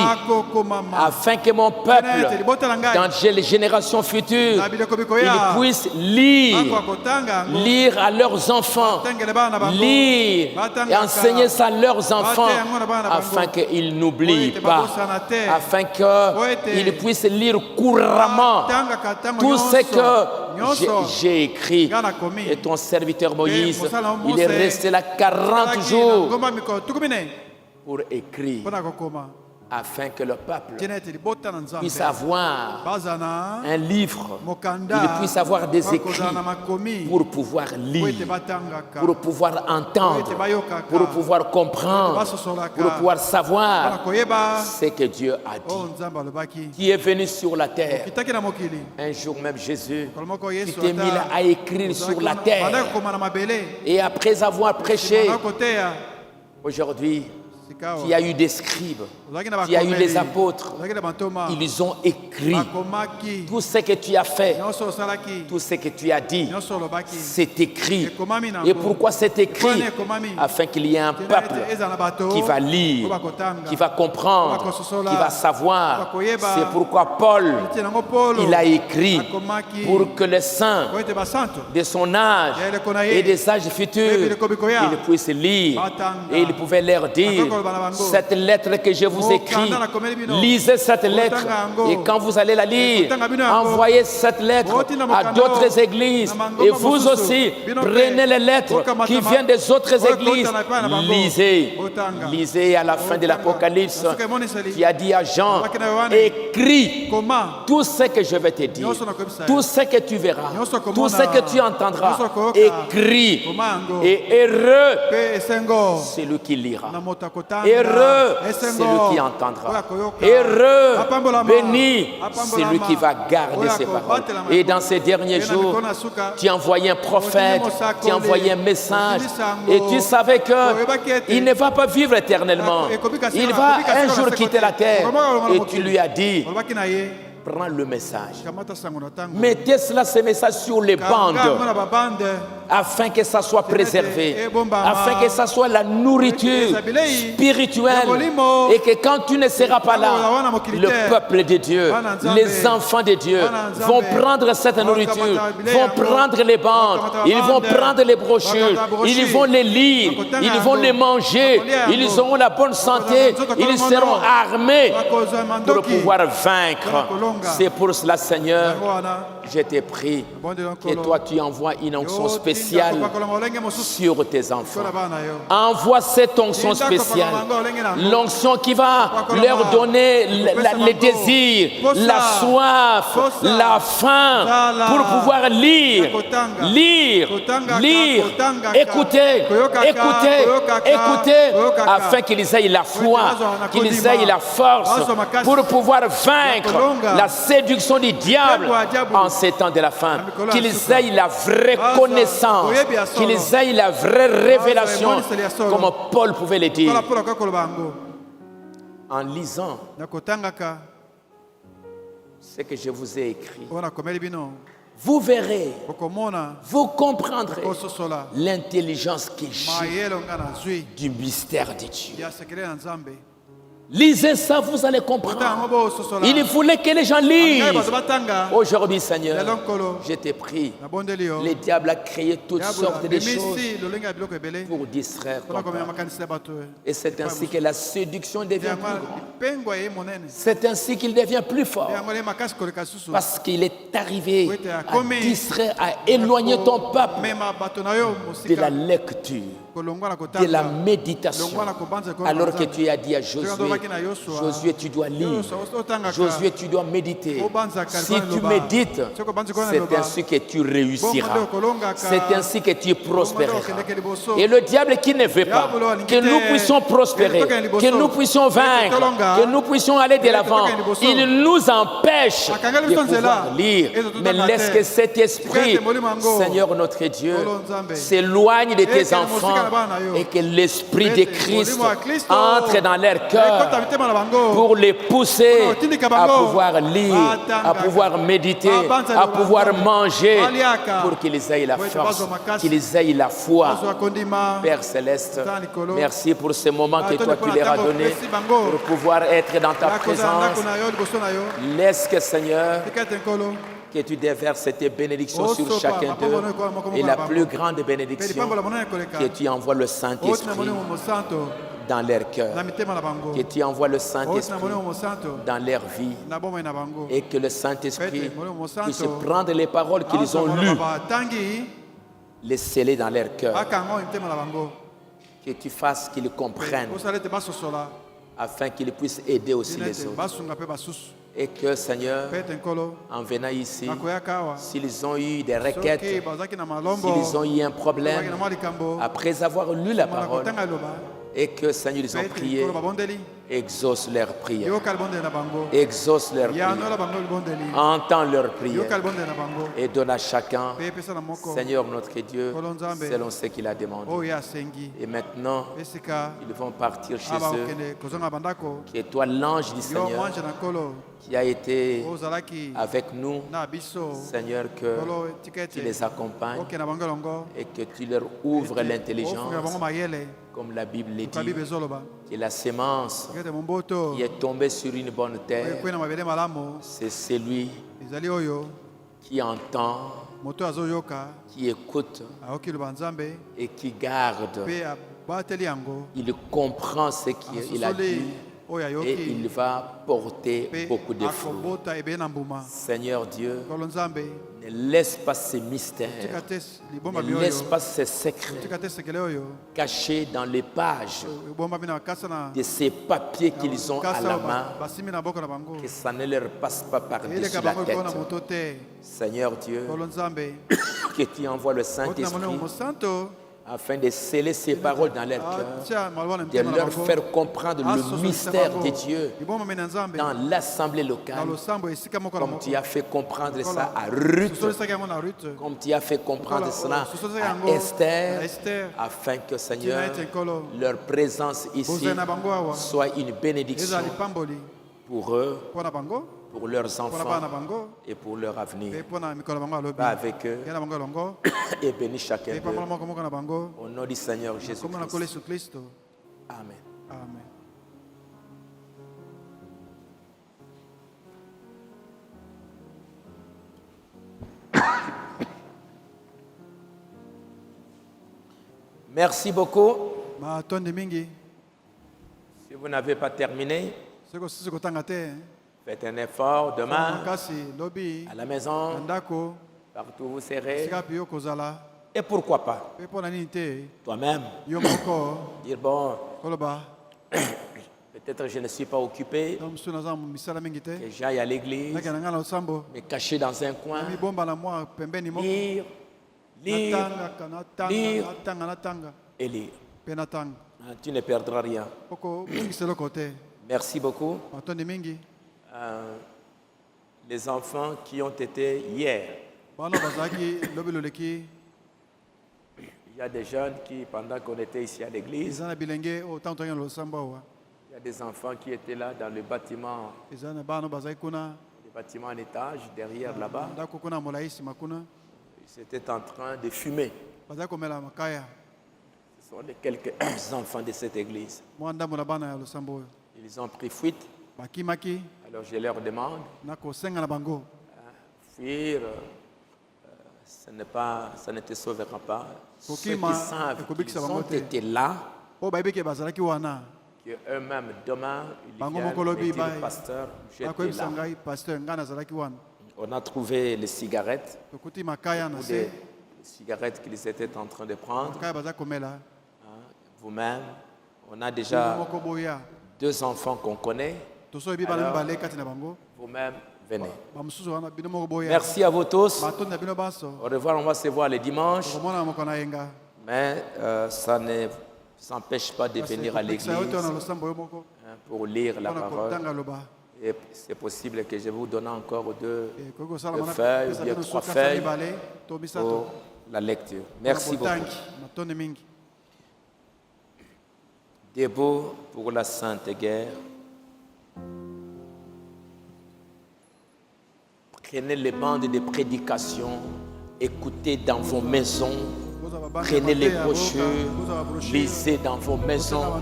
afin que mon peuple, dans les générations futures, ils puissent lire à leurs enfants, lire et enseigner ça à leurs enfants, afin qu'ils n'oublient pas, afin qu'ils puissent lire couramment tout ce que j'ai écrit. Et ton serviteur Moïse, il est resté là 40 jours pour écrire. afin que le peuple puisse avoir un livre, il puisse avoir des écrits pour pouvoir lire, pour pouvoir entendre, pour pouvoir comprendre, pour pouvoir savoir ce que Dieu a dit. Qui est venu sur la terre. Un jour même Jésus, tu t'es mis à écrire sur la terre. Et après avoir prêché, aujourd'hui, il y a eu des scribes, il y a eu des apôtres, ils ont écrit tout ce que tu as fait, tout ce que tu as dit, c'est écrit. Et pourquoi c'est écrit? Afin qu'il y ait un peuple qui va lire, qui va comprendre, qui va savoir. C'est pourquoi Paul, il a écrit pour que les saints de son âge et des âges futurs, ils puissent lire et il pouvait leur dire: cette lettre que je vous écris, lisez cette lettre, et quand vous allez la lire, envoyez cette lettre à d'autres églises, et vous aussi prenez les lettres qui viennent des autres églises, lisez à la fin de l'Apocalypse, qui a dit à Jean: écris tout ce que je vais te dire, tout ce que tu verras, tout ce que tu entendras, écris, et heureux celui qui lira. Heureux, celui qui entendra. Heureux, béni, celui qui va garder ses paroles. Et dans ces derniers jours, tu as envoyé un prophète, tu as envoyé un message, et tu savais qu'il ne va pas vivre éternellement. Il va un jour quitter la terre. Et tu lui as dit: prends le message. Mettez ce message sur les bandes, afin que ça soit préservé, afin que ça soit la nourriture spirituelle, et que quand tu ne seras pas là, le peuple de Dieu, les enfants de Dieu vont prendre cette nourriture, vont prendre les bandes, ils vont prendre les brochures, ils vont les lire, ils vont les manger, ils auront la bonne santé, ils seront armés pour pouvoir vaincre. C'est pour cela, Seigneur, je t'ai pris que toi tu envoies une onction spéciale sur tes enfants. Envoie cette onction spéciale, l'onction qui va leur donner le désir, la soif, la faim, pour pouvoir lire, écouter, afin qu'ils aient la foi, qu'ils aient la force pour pouvoir vaincre la séduction du diable en ces temps de la fin, qu'ils aient la vraie connaissance, qu'ils aient la vraie révélation, comme Paul pouvait le dire. En lisant ce que je vous ai écrit, vous verrez, vous comprendrez l'intelligence qui gît du mystère de Dieu. Lisez ça, vous allez comprendre. Il voulait que les gens lisent. Aujourd'hui, Seigneur, je t'ai pris. Le diable a créé toutes sortes de choses pour distraire ton peuple. Et c'est ainsi que la séduction devient plus grande. C'est ainsi qu'il devient plus fort. Parce qu'il est arrivé à distraire, à éloigner ton peuple de la lecture, de la méditation. Alors que tu as dit à Josué, tu dois lire. Josué, tu dois méditer. Si tu médites, c'est ainsi que tu réussiras. C'est ainsi que tu prospéreras. Et le diable qui ne veut pas que nous puissions prospérer, que nous puissions vaincre, que nous puissions aller de l'avant, il nous empêche de pouvoir lire. Mais laisse que cet esprit, Seigneur notre Dieu, s'éloigne de tes enfants, et que l'esprit de Christ entre dans leur cœur pour les pousser à pouvoir lire, à pouvoir méditer, à pouvoir manger, pour qu'ils aient la force, qu'ils aient la foi. Père Céleste, merci pour ce moment que toi tu leur as donné pour pouvoir être dans ta présence. Laisse que, Seigneur, que tu déverses tes bénédictions sur chacun d'eux, et la plus grande bénédiction, que tu envoies le Saint-Esprit dans leur cœur, que tu envoies le Saint-Esprit dans leur vie, et que le Saint-Esprit puisse prendre les paroles qu'ils ont lues, les sceller dans leur cœur, que tu fasses qu'ils comprennent afin qu'ils puissent aider aussi les autres. Et que, Seigneur, en venant ici, s'ils ont eu des requêtes, s'ils ont eu un problème, après avoir lu la parole, et que, Seigneur, ils ont prié, exauce leurs prières. Exauce leurs prières. Entends leurs prières. Et donne à chacun, Seigneur notre Dieu, selon ce qu'il a demandé. Et maintenant, ils vont partir chez eux. Et toi, l'ange du Seigneur, qui a été avec nous, Seigneur, que tu les accompagnes et que tu leur ouvres l'intelligence. Comme la Bible le dit, que la sémence qui est tombée sur une bonne terre, c'est celui qui entend, qui écoute et qui garde. Il comprend ce qu'il a dit et il va porter beaucoup de fruits. Seigneur Dieu, ne laisse pas ces mystères, ne laisse pas ces secrets cachés dans les pages de ces papiers qu'ils ont à la main, que ça ne leur passe pas par-dessus la tête. Seigneur Dieu, que tu envoies le Saint-Esprit afin de sceller ces paroles dans leur cœur, de leur faire comprendre le mystère de Dieu dans l'assemblée locale, comme tu as fait comprendre ça à Ruth, comme tu as fait comprendre cela à Esther, afin que, Seigneur, leur présence ici soit une bénédiction pour eux, pour leurs enfants et pour leur avenir. Va avec eux et bénis chacun d'eux. Au nom du Seigneur Jésus-Christ. Amen. Amen. Merci beaucoup. Si vous n'avez pas terminé, faites un effort demain, à la maison, partout où vous serez. Et pourquoi pas toi-même dire bon, peut-être je ne suis pas occupé, que j'aille à l'église, me cacher dans un coin, lire et lire. Tu ne perdras rien. Merci beaucoup. Les enfants qui ont été hier. Il y a des jeunes qui, pendant qu'on était ici à l'église, il y a des enfants qui étaient là dans le bâtiment, en étage, derrière là-bas. Ils étaient en train de fumer. Ce sont les quelques enfants de cette église. Ils ont pris fuite. Alors je leur demande, fuir, ça ne te sauvera pas. Ceux qui savent qu'ils ont été là, qu'eux-mêmes demain, ils viennent me dire, pasteur, j'étais là. On a trouvé les cigarettes, des cigarettes qu'ils étaient en train de prendre. Vous-même, on a déjà 2 enfants qu'on connaît. Alors, vous-même, venez. Merci à vous tous. Au revoir, on va se voir le dimanche. Mais ça ne s'empêche pas de venir à l'église pour lire la parole. Et c'est possible que je vous donne encore 2 feuilles ou bien 3 feuilles pour la lecture. Merci beaucoup. Debout pour la Sainte Guerre. Prenez les bandes de prédication, écoutez dans vos maisons, prenez les brochures, lisez dans vos maisons.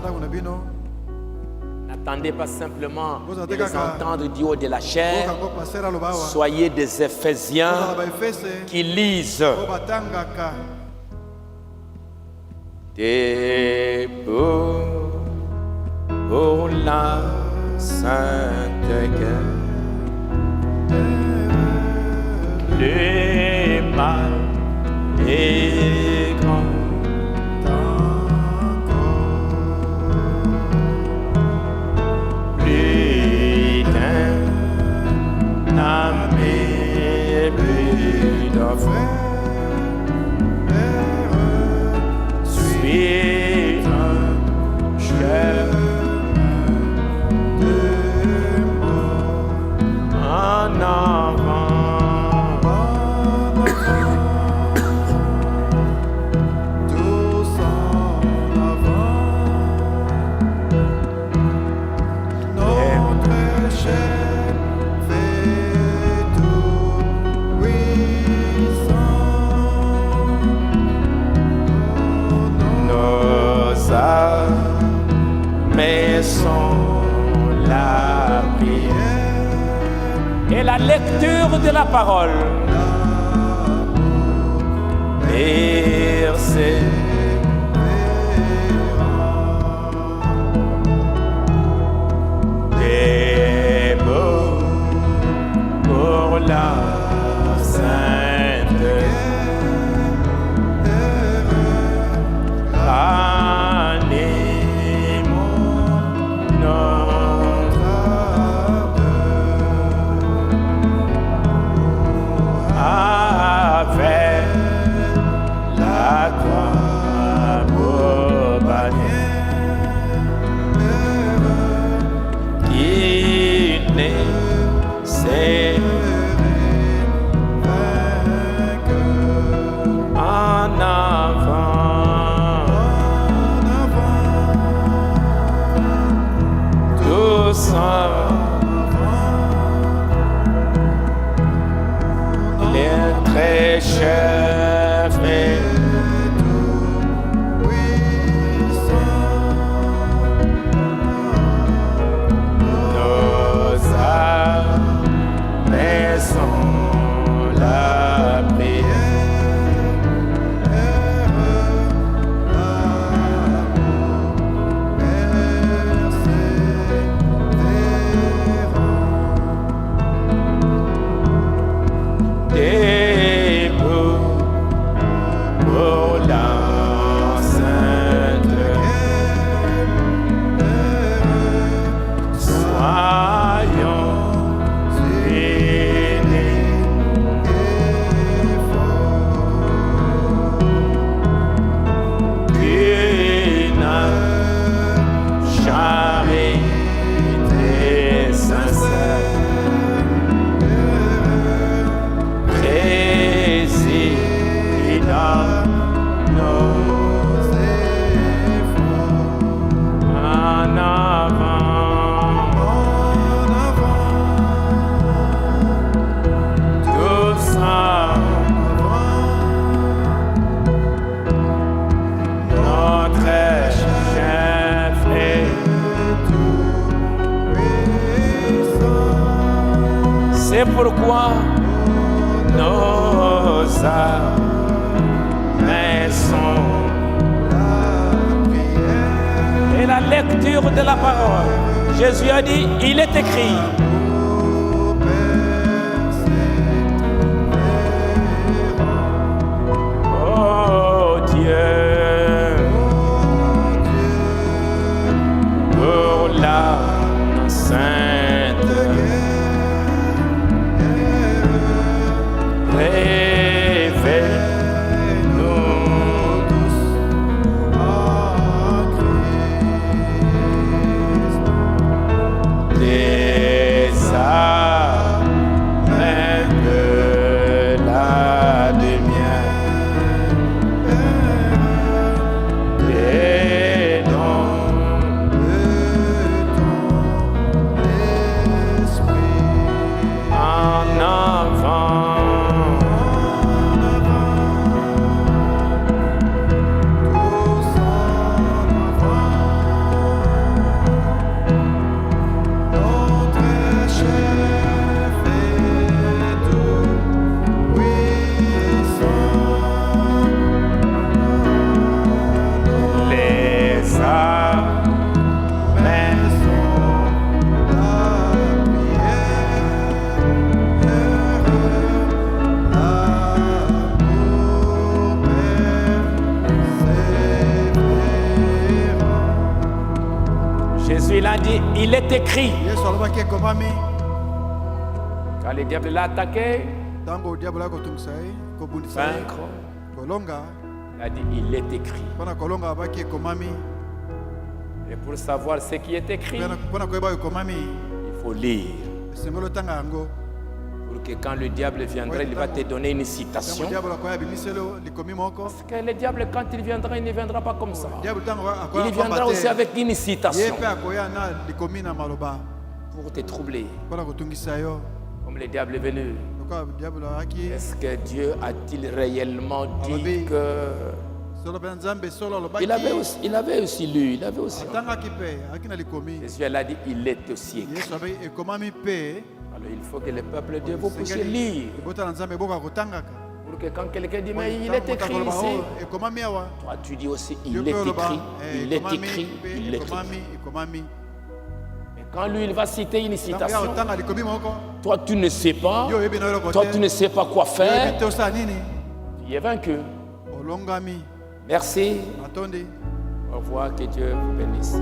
N'attendez pas simplement de les entendre du haut de la chair. Soyez des Éphésiens qui lisent. Debout pour la Sainte Guerre. Le mal est grand. mes buts d'enfer. Suis un chemin de mort en avant. Tous en avant. Notre chef fait tout puissant. Nos âmes sont la prière et la lecture de la parole. Persévérant. Des mots pour la sainte animons notre avec la croix au bannière qui n'est c'est en avant, tous en les très chefs et nos âmes sont la prière. Debout pour la sainte soyons unis et forts. Une charité sincère président nos efforts en avant, tous en notre chef est c'est pourquoi nos âmes sont et la lecture de la parole. Jésus a dit, il est écrit. Oh Dieu, pour la sainte révèle-nous tous des âmes de la lumière, des dons de ton esprit en avant. Jésus il a dit, il est écrit. Quand le diable l'a attaqué, vaincre, il a dit, il est écrit. Et pour savoir ce qui est écrit, il faut lire. Pour que quand le diable viendra, il va te donner une citation. Parce que le diable, quand il viendra, il ne viendra pas comme ça. Il viendra aussi avec une citation pour te troubler. Comme le diable est venu. Est-ce que Dieu a-t-il réellement dit que... Il avait aussi lu, il avait aussi... Jésus a dit, il est aussi écrit. Alors il faut que le peuple de Dieu vous puissiez lire. Pour que quand quelqu'un dit, mais il est écrit ici, toi tu dis aussi, il est écrit, il est écrit, il est écrit. Mais quand lui il va citer une citation, toi tu ne sais pas, toi tu ne sais pas quoi faire, tu es vaincu. Merci. Au revoir, que Dieu vous bénisse.